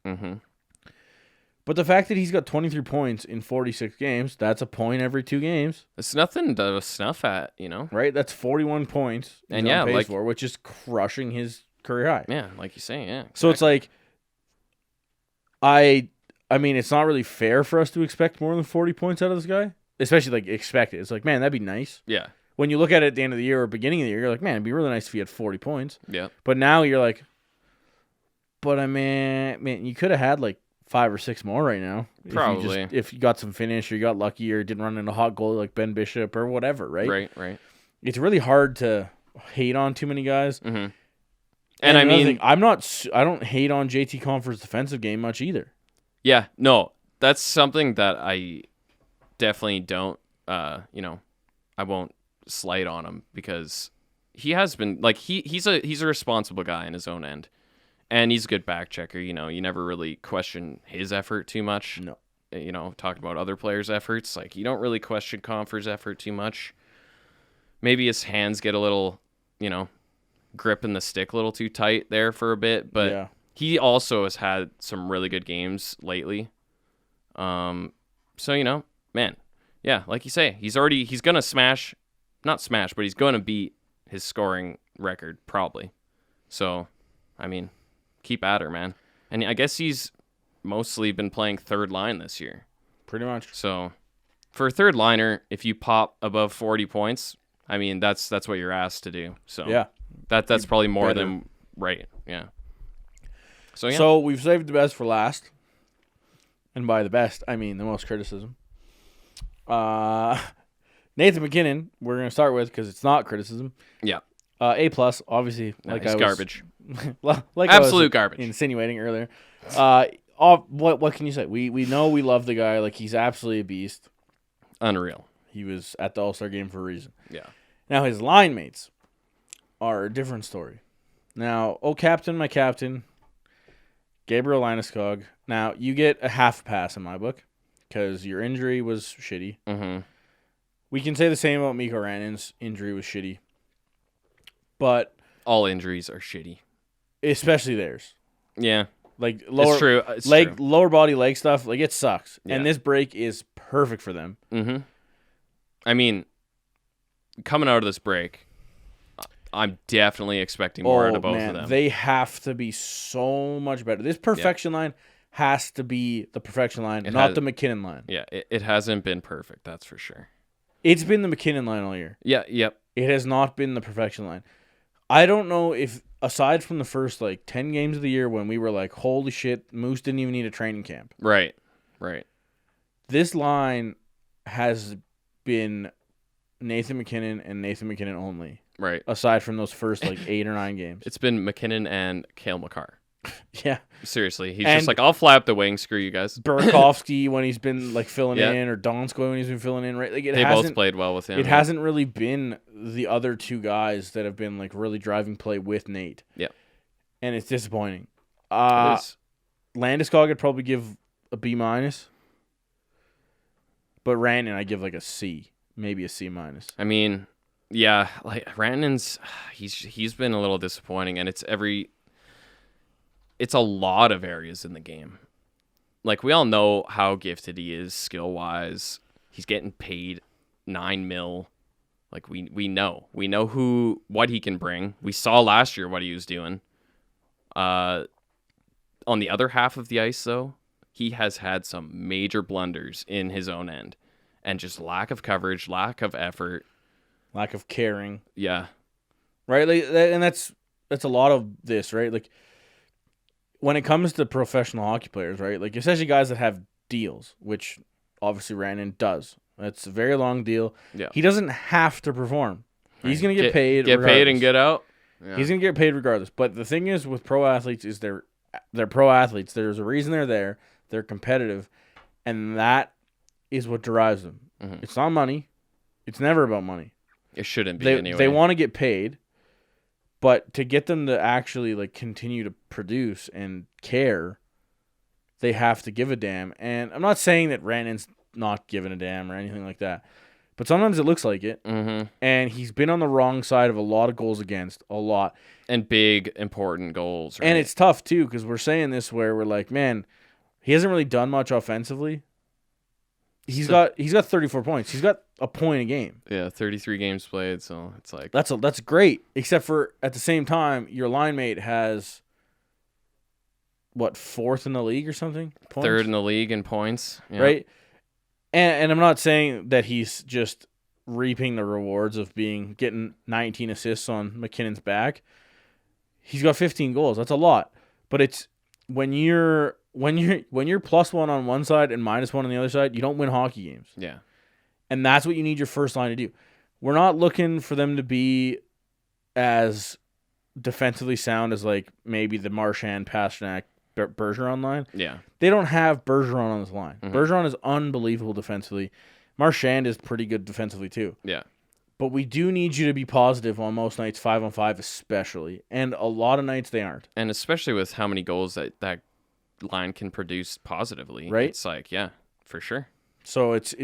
But the fact that he's got 23 points in 46 games, that's a point every 2 games. It's nothing to snuff at, you know? Right? That's 41 points he's on pace for, which is crushing his career high. Yeah, like you say, yeah. Exactly. So it's like, I mean, it's not really fair for us to expect more than 40 points out of this guy. Especially, like, expect it. It's like, man, that'd be nice. Yeah. When you look at it at the end of the year or beginning of the year, you're like, man, it'd be really nice if he had 40 points. Yeah. But now you're like, but I mean, you could have had, like, 5 or 6 more right now. Probably. If you got some finish or you got lucky or didn't run into a hot goal like Ben Bishop or whatever, right? Right. It's really hard to hate on too many guys. And I mean... I don't hate on JT Compher's defensive game much either. Yeah, no. That's something that I definitely don't, I won't slight on him because he has been, like, he's a responsible guy in his own end. And he's a good back checker, you know. You never really question his effort too much. No. You know, talking about other players' efforts, like, you don't really question Compher's effort too much. Maybe his hands get a little, gripping the stick a little too tight there for a bit, but he also has had some really good games lately. So, man, yeah, like you say, he's going to but he's going to beat his scoring record probably. So, I mean, keep at her, man. And I guess he's mostly been playing third line this year. Pretty much. So, for a third liner, if you pop above 40 points, I mean, that's what you're asked to do. So, yeah. That's probably more than right. Yeah. So, yeah. So, we've saved the best for last. And by the best, I mean the most criticism. Nathan McKinnon, we're going to start with because it's not criticism. Yeah. A+, obviously. Like it's garbage. Like absolute garbage. Insinuating earlier. What can you say? We know we love the guy. Like, he's absolutely a beast. Unreal. He was at the All-Star game for a reason. Yeah. Now, his line mates are a different story. Now, my captain, Gabriel Landeskog. Now, you get a half pass in my book because your injury was shitty. Mm-hmm. We can say the same about Mikko Rantanen's injury was shitty. But all injuries are shitty. Especially theirs. Yeah. Like lower lower body leg stuff, like it sucks. Yeah. And this break is perfect for them. Mm-hmm. I mean, coming out of this break, I'm definitely expecting more out of both of them. They have to be so much better. This perfection line has to be the perfection line, not the McKinnon line. Yeah, it hasn't been perfect, that's for sure. It's been the McKinnon line all year. Yeah, yep. It has not been the perfection line. I don't know if, aside from the first, 10 games of the year when we were like, holy shit, Moose didn't even need a training camp. Right. This line has been Nathan McKinnon and Nathan McKinnon only. Right. Aside from those first, 8 or 9 games. It's been McKinnon and Cale Makar. Yeah. Seriously. He's just like, I'll fly up the wing, screw you guys. Burakovsky when he's been, filling in, or Donskoy when he's been filling in, right? They both played well with him. It hasn't really been the other 2 guys that have been, really driving play with Nate. Yeah. And it's disappointing. It is. Landeskog I'd probably give a B-. But Rantanen I give, a C. Maybe a C-. I mean, yeah, Rantanen's, he's been a little disappointing, and it's a lot of areas in the game. We all know how gifted he is skill-wise. He's getting paid $9 million. Like we know what he can bring. We saw last year what he was doing. On the other half of the ice, though, he has had some major blunders in his own end, and just lack of coverage, lack of effort, lack of caring. Yeah, right. Like, and that's a lot of this, right? Like when it comes to professional hockey players, right? Like especially guys that have deals, which obviously Rantanen does. That's a very long deal. Yeah. He doesn't have to perform. He's going to get paid. Get regardless. paid and get out. Yeah. He's going to get paid regardless. But the thing is with pro athletes is they're pro athletes. There's a reason they're there. They're competitive. And that is what drives them. Mm-hmm. It's not money. It's never about money. It shouldn't be anyway. They want to get paid. But to get them to actually like continue to produce and care, they have to give a damn. And I'm not saying that Rantanen's not giving a damn or anything like that, but sometimes it looks like it. Mm-hmm. And he's been on the wrong side of a lot of goals against, a lot, and big important goals. Right? And it's tough too because we're saying this where we're like, man, he hasn't really done much offensively. He's got 34 points. He's got a point a game. Yeah, 33 games played. So it's like that's great. Except for at the same time, your line mate has. What, 4th in the league or something? Points? 3rd in the league in points. Yeah. Right? And I'm not saying that he's just reaping the rewards of getting 19 assists on McKinnon's back. He's got 15 goals. That's a lot. But it's when you're +1 on one side and -1 on the other side, you don't win hockey games. Yeah. And that's what you need your first line to do. We're not looking for them to be as defensively sound as like maybe the Marchand, Pastrnak, Bergeron line. Yeah. They don't have Bergeron on this line. Mm-hmm. Bergeron is unbelievable defensively. Marchand is pretty good defensively too. Yeah. But we do need you to be positive on most nights, 5-on-5 especially. And a lot of nights they aren't. And especially with how many goals that line can produce positively. Right? It's like, yeah, for sure. So it's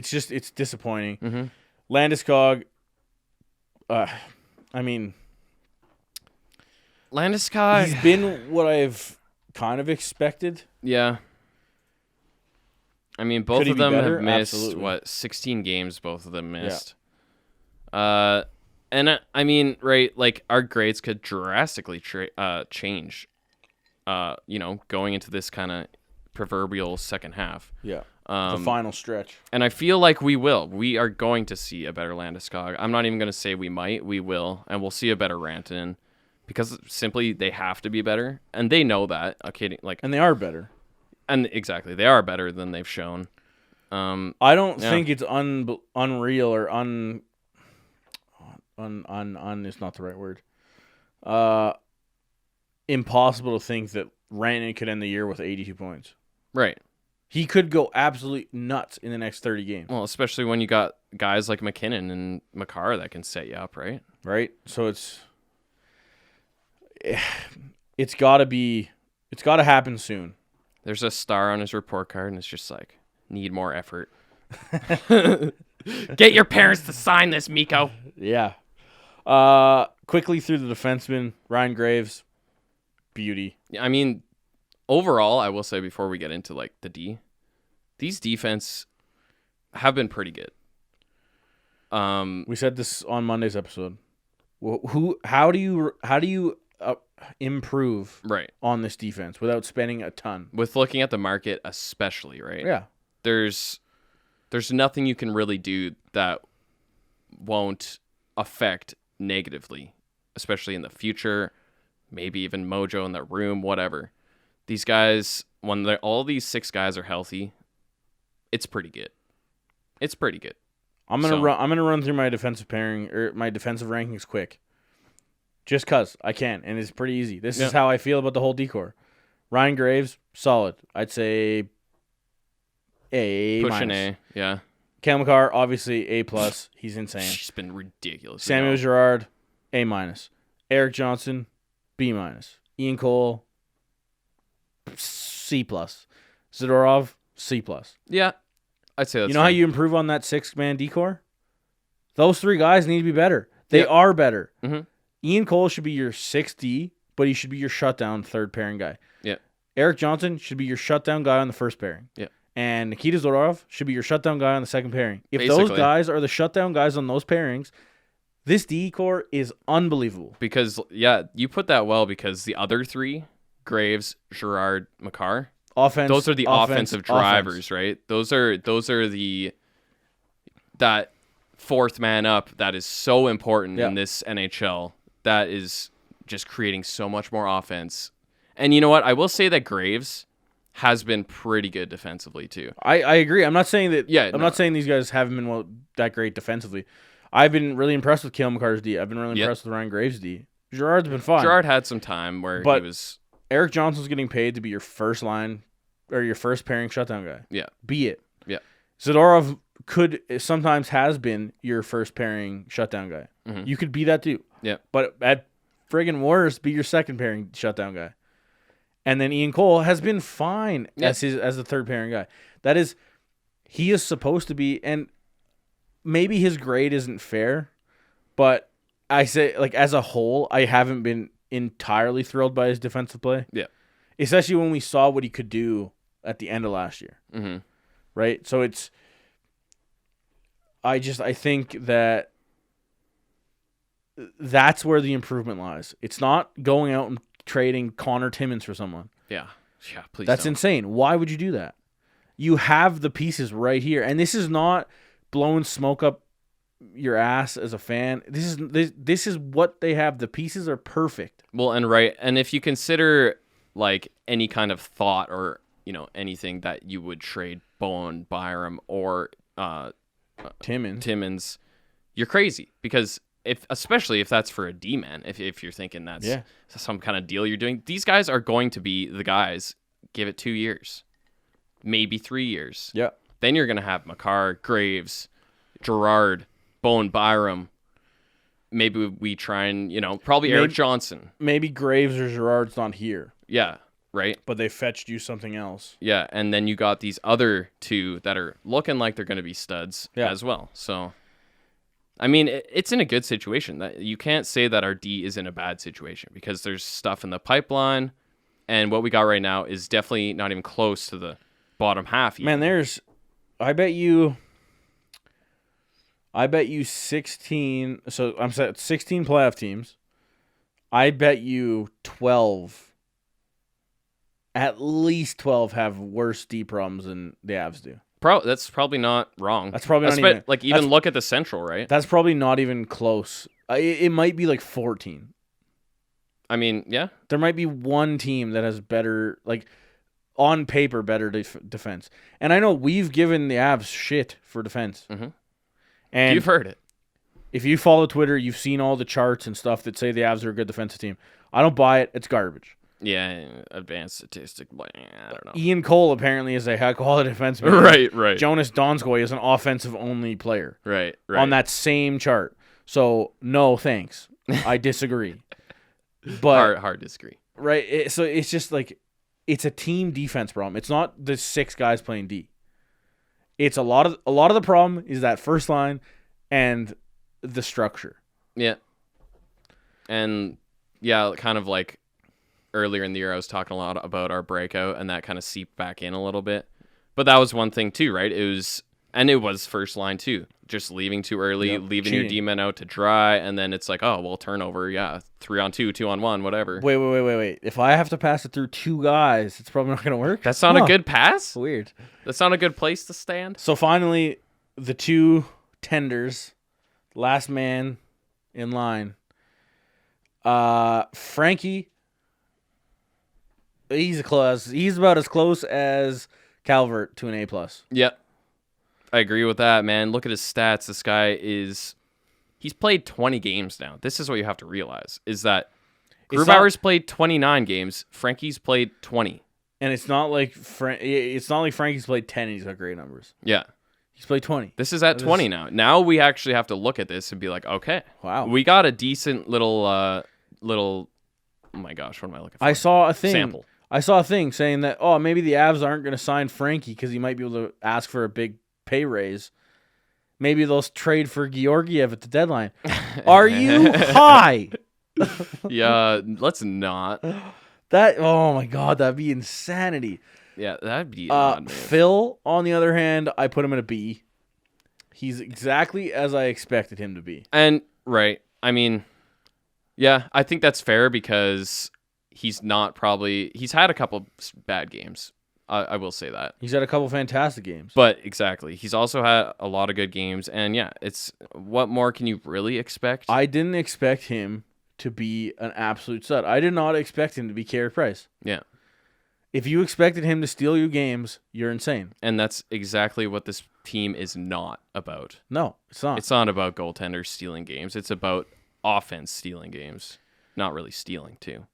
disappointing. Mm-hmm. Landeskog, Landeskog, he's been what I've kind of expected. Yeah. I mean, both of them have missed, Absolutely. 16 games both of them missed. Yeah. And I mean, right, like our grades could drastically change, going into this kind of proverbial second half. Yeah. The final stretch. And I feel like we will. We are going to see a better Landeskog. I'm not even going to say we might. We will. And we'll see a better Rantanen. Because simply they have to be better, and they know that. Okay, and they are better. And exactly, they are better than they've shown. I don't think it's unreal or un is not the right word. Impossible to think that Rantanen could end the year with 82 points. Right. He could go absolutely nuts in the next 30 games. Well, especially when you got guys like McKinnon and Makar that can set you up, right? Right. So it's got to happen soon. There's a star on his report card, and it's just like, need more effort. Get your parents to sign this, Mikko. Yeah. Quickly through the defenseman, Ryan Graves, beauty. I mean, overall, I will say before we get into like the D, these defense have been pretty good. We said this on Monday's episode. How do you improve on this defense without spending a ton? With looking at the market especially, right? Yeah. There's nothing you can really do that won't affect negatively, especially in the future, maybe even mojo in the room, whatever. These guys, when all these 6 guys are healthy, it's pretty good. It's pretty good. I'm gonna run through my defensive pairing or my defensive rankings quick. Just cause I can, and it's pretty easy. This is how I feel about the whole decor. Ryan Graves, solid. I'd say A-. Pushing A, yeah. Cale Makar, obviously A+. He's insane. She's been ridiculous. Samuel Girard, A-. Eric Johnson, B-. Ian Cole, C+. Zadorov, C+. Yeah, I'd say that's You know how you improve on that 6-man decor? Those 3 guys need to be better. They are better. Mm-hmm. Ian Cole should be your 6D, but he should be your shutdown 3rd pairing guy. Yeah. Eric Johnson should be your shutdown guy on the 1st pairing. Yeah. And Nikita Zadorov should be your shutdown guy on the 2nd pairing. If Basically. those guys are the shutdown guys on those pairings, This D core is unbelievable. Because, yeah, you put that well because the other three, Graves, Girard, Makar, those are the offensive drivers, right? Those are that fourth man up that is so important in this NHL. That is just creating so much more offense. And you know what? I will say that Graves has been pretty good defensively too. I agree. I'm not saying that. Yeah, I'm not saying these guys haven't been that great defensively. I've been really impressed with Cale Makar's D. I've been really impressed with Ryan Graves' D. Girard's been fine. Girard had some time where he was. Eric Johnson's getting paid to be your first line or your first pairing shutdown guy. Yeah. Be it. Yeah. Zadorov sometimes has been your first pairing shutdown guy. Mm-hmm. You could be that too. Yeah. But at friggin' worst, be your second pairing shutdown guy. And then Ian Cole has been fine as the third pairing guy. He is supposed to be, and maybe his grade isn't fair, but I say, like, as a whole, I haven't been entirely thrilled by his defensive play. Yeah. Especially when we saw what he could do at the end of last year. Mm-hmm. Right? So I think that that's where the improvement lies. It's not going out and trading Connor Timmins for someone. Yeah. Yeah, please That's don't. insane. Why would you do that? You have the pieces right here. And this is not blowing smoke up your ass as a fan. This is what they have. The pieces are perfect. Well, and if you consider like any kind of thought or, you know, anything that you would trade Bowen, Byram, or Timmins, you're crazy because especially if that's for a D-man, if you're thinking that's some kind of deal you're doing, these guys are going to be the guys. Give it 2 years, maybe 3 years. Yeah. Then you're going to have Makar, Graves, Girard, Bowen, Byram. Maybe we try and, probably Eric Johnson. Maybe Graves or Girard's not here. Yeah, right? But they fetched you something else. Yeah, and then you got these other two that are looking like they're going to be studs as well. So, I mean, it's in a good situation. You can't say that our D is in a bad situation because there's stuff in the pipeline, and what we got right now is definitely not even close to the bottom half. Even. Man, I bet you 16. So I'm set 16 playoff teams. I bet you 12. At least 12 have worse D problems than the Avs do. That's probably not wrong. That's probably not even look at the Central, right? That's probably not even close. It might be like 14. I mean, yeah. There might be one team that has better, like, on paper, better defense. And I know we've given the Avs shit for defense. Mm-hmm. And you've heard it. If you follow Twitter, you've seen all the charts and stuff that say the Avs are a good defensive team. I don't buy it. It's garbage. Yeah, advanced statistic. I don't know. Ian Cole apparently is a high-quality defenseman. Right. Jonas Donskoy is an offensive-only player. Right. On that same chart. So, no thanks. I disagree. But hard disagree. Right. So it's just like it's a team defense problem. It's not the 6 guys playing D. It's a lot of the problem is that first line and the structure. Yeah. And yeah, kind of like earlier in the year, I was talking a lot about our breakout, and that kind of seeped back in a little bit. But that was one thing too, right? It was first line too. Just leaving too early, leaving cheating. your D-men out to dry, and then it's like, oh, well, turnover, 3-on-2, 2-on-1, whatever. Wait. If I have to pass it through 2 guys, it's probably not going to work. That's not a good pass? Weird. That's not a good place to stand? So finally, the 2 tenders, last man in line. Frankie, he's about as close as Calvert to an A+. Yep. I agree with that, man. Look at his stats. This guy he's played 20 games now. This is what you have to realize, is that Grubauer's played 29 games. Frankie's played 20. And it's not like Frankie's played 10 and he's got great numbers. Yeah. He's played 20. This is at 20 now. Now we actually have to look at this and be like, okay. Wow. We got a decent little, oh my gosh, what am I looking for? I saw a thing. Sample. I saw a thing saying that, maybe the Avs aren't going to sign Frankie because he might be able to ask for a big pay raise. Maybe they'll trade for Georgiev at the deadline. Are you high? Yeah, let's not. Oh my God, that'd be insanity. Yeah, that'd be odd, man. Phil, on the other hand, I put him in a B. He's exactly as I expected him to be. And Right. I mean, yeah, I think that's fair because he's had a couple bad games. I will say that. He's had a couple fantastic games. But exactly. He's also had a lot of good games. And yeah, what more can you really expect? I didn't expect him to be an absolute stud. I did not expect him to be Carey Price. Yeah. If you expected him to steal you games, you're insane. And that's exactly what this team is not about. No, it's not. It's not about goaltenders stealing games. It's about offense stealing games. Not really stealing, too.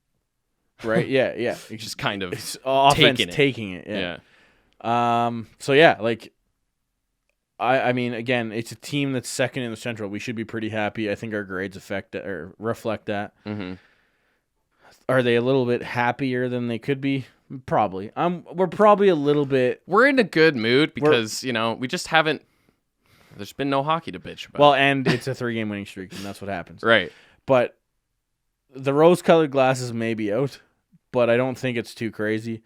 Right? Yeah, yeah. It's just kind of it's offense taking it. Yeah. So yeah, like I mean, again, it's a team that's second in the Central. We should be pretty happy. I think our grades reflect that. Mm-hmm. Are they a little bit happier than they could be? Probably. We're probably a little bit. We're in a good mood because we just haven't. There's been no hockey to bitch about. Well, and it's a 3-game winning streak, and that's what happens. Right. But the rose-colored glasses may be out, but I don't think it's too crazy.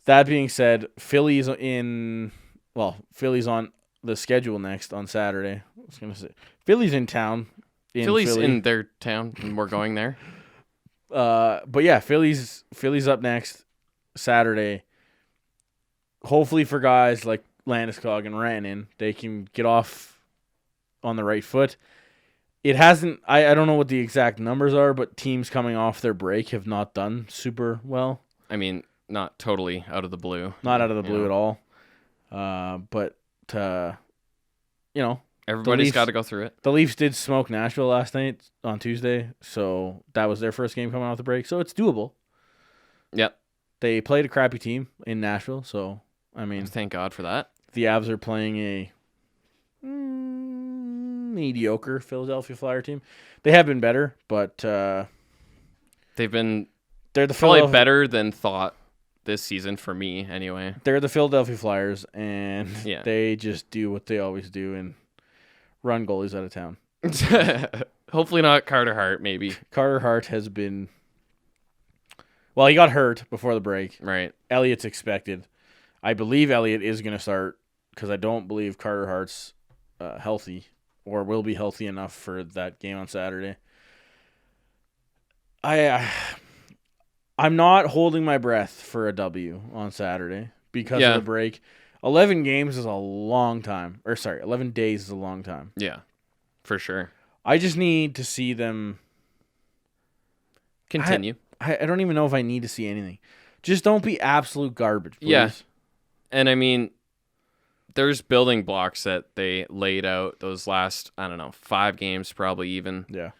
That being said, Philly's on the schedule next on Saturday. I was gonna say Philly's in town. Philly's in their town, and we're going there. But yeah, Philly's up next Saturday. Hopefully for guys like Landeskog and Rantanen, they can get off on the right foot. It hasn't. I don't know what the exact numbers are, but teams coming off their break have not done super well. I mean, not totally out of the blue. Not out of the blue at all. But everybody's got to go through it. The Leafs did smoke Nashville last night on Tuesday, so that was their first game coming off the break. So it's doable. Yep. They played a crappy team in Nashville, so I mean, thank God for that. The Avs are playing a mediocre Philadelphia Flyer team. They have been better, but they're probably better than thought this season for me, anyway. They're the Philadelphia Flyers, and they just do what they always do and run goalies out of town. Hopefully not Carter Hart, maybe. Carter Hart has been... Well, he got hurt before the break. Right. Elliott's expected. I believe Elliott is going to start because I don't believe Carter Hart's healthy or will be healthy enough for that game on Saturday. I'm not holding my breath for a W on Saturday because of the break. 11 games is a long time. 11 days is a long time. Yeah, for sure. I just need to see them continue. I don't even know if I need to see anything. Just don't be absolute garbage, please. Yeah. And I mean, there's building blocks that they laid out those last, 5 games probably even. Yeah.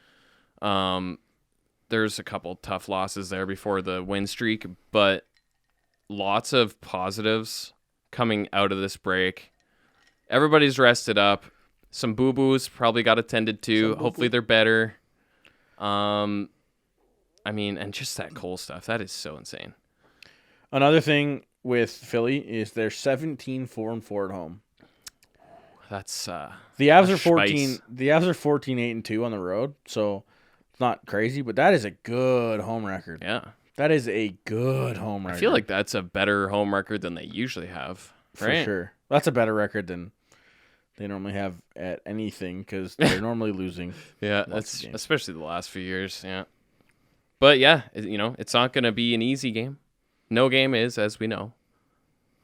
There's a couple tough losses there before the win streak, but lots of positives coming out of this break. Everybody's rested up. Some boo-boos probably got attended to. Hopefully they're better. And just that Cole stuff, that is so insane. Another thing with Philly is they're 17-4-4 at home. That's the Avs are 14. The Avs are 14-8-2 on the road, so it's not crazy, but that is a good home record. Yeah, that is a good home record. I feel like that's a better home record than they usually have. Right? For sure, that's a better record than they normally have at anything because they're normally losing. Yeah, that's especially the last few years. Yeah, but yeah, it's not going to be an easy game. No game is, as we know.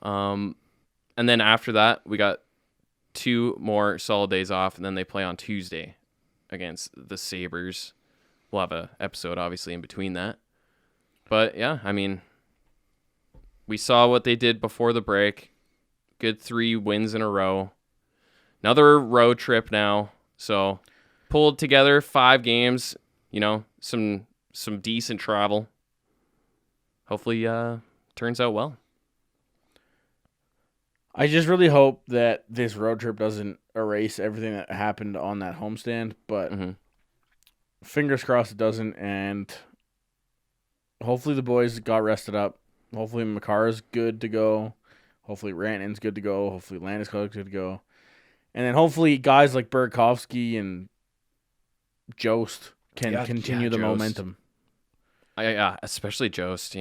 And then after that, we got 2 more solid days off, and then they play on Tuesday against the Sabres. We'll have an episode, obviously, in between that. But, yeah, we saw what they did before the break. Good 3 wins in a row. Another road trip now. So, pulled together 5 games, some decent travel. Hopefully, turns out well. I just really hope that this road trip doesn't erase everything that happened on that homestand, but fingers crossed it doesn't, and hopefully the boys got rested up. Hopefully Makar's good to go. Hopefully Rantanen's good to go. Hopefully Landeskog's good to go. And then hopefully guys like Burakovsky and Jost can continue the momentum. Yeah, especially Jost,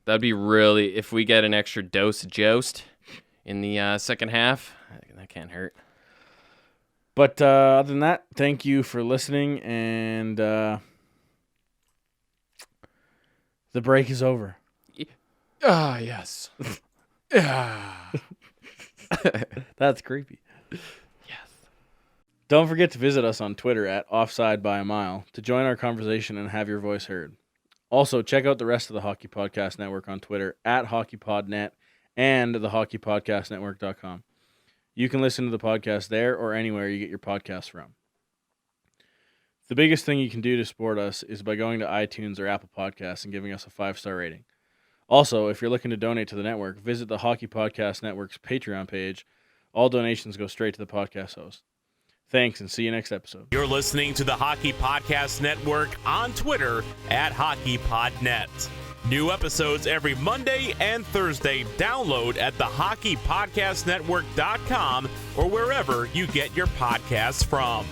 That'd be really, if we get an extra dose of Jost in the second half, that can't hurt. But other than that, thank you for listening, and the break is over. Yes. That's creepy. Yes. Don't forget to visit us on Twitter at Offside by a Mile to join our conversation and have your voice heard. Also, check out the rest of the Hockey Podcast Network on Twitter at HockeyPodNet and thehockeypodcastnetwork.com. You can listen to the podcast there or anywhere you get your podcasts from. The biggest thing you can do to support us is by going to iTunes or Apple Podcasts and giving us a 5-star rating. Also, if you're looking to donate to the network, visit the Hockey Podcast Network's Patreon page. All donations go straight to the podcast host. Thanks, and see you next episode. You're listening to the Hockey Podcast Network on Twitter at HockeyPodNet. New episodes every Monday and Thursday. Download at thehockeypodcastnetwork.com or wherever you get your podcasts from.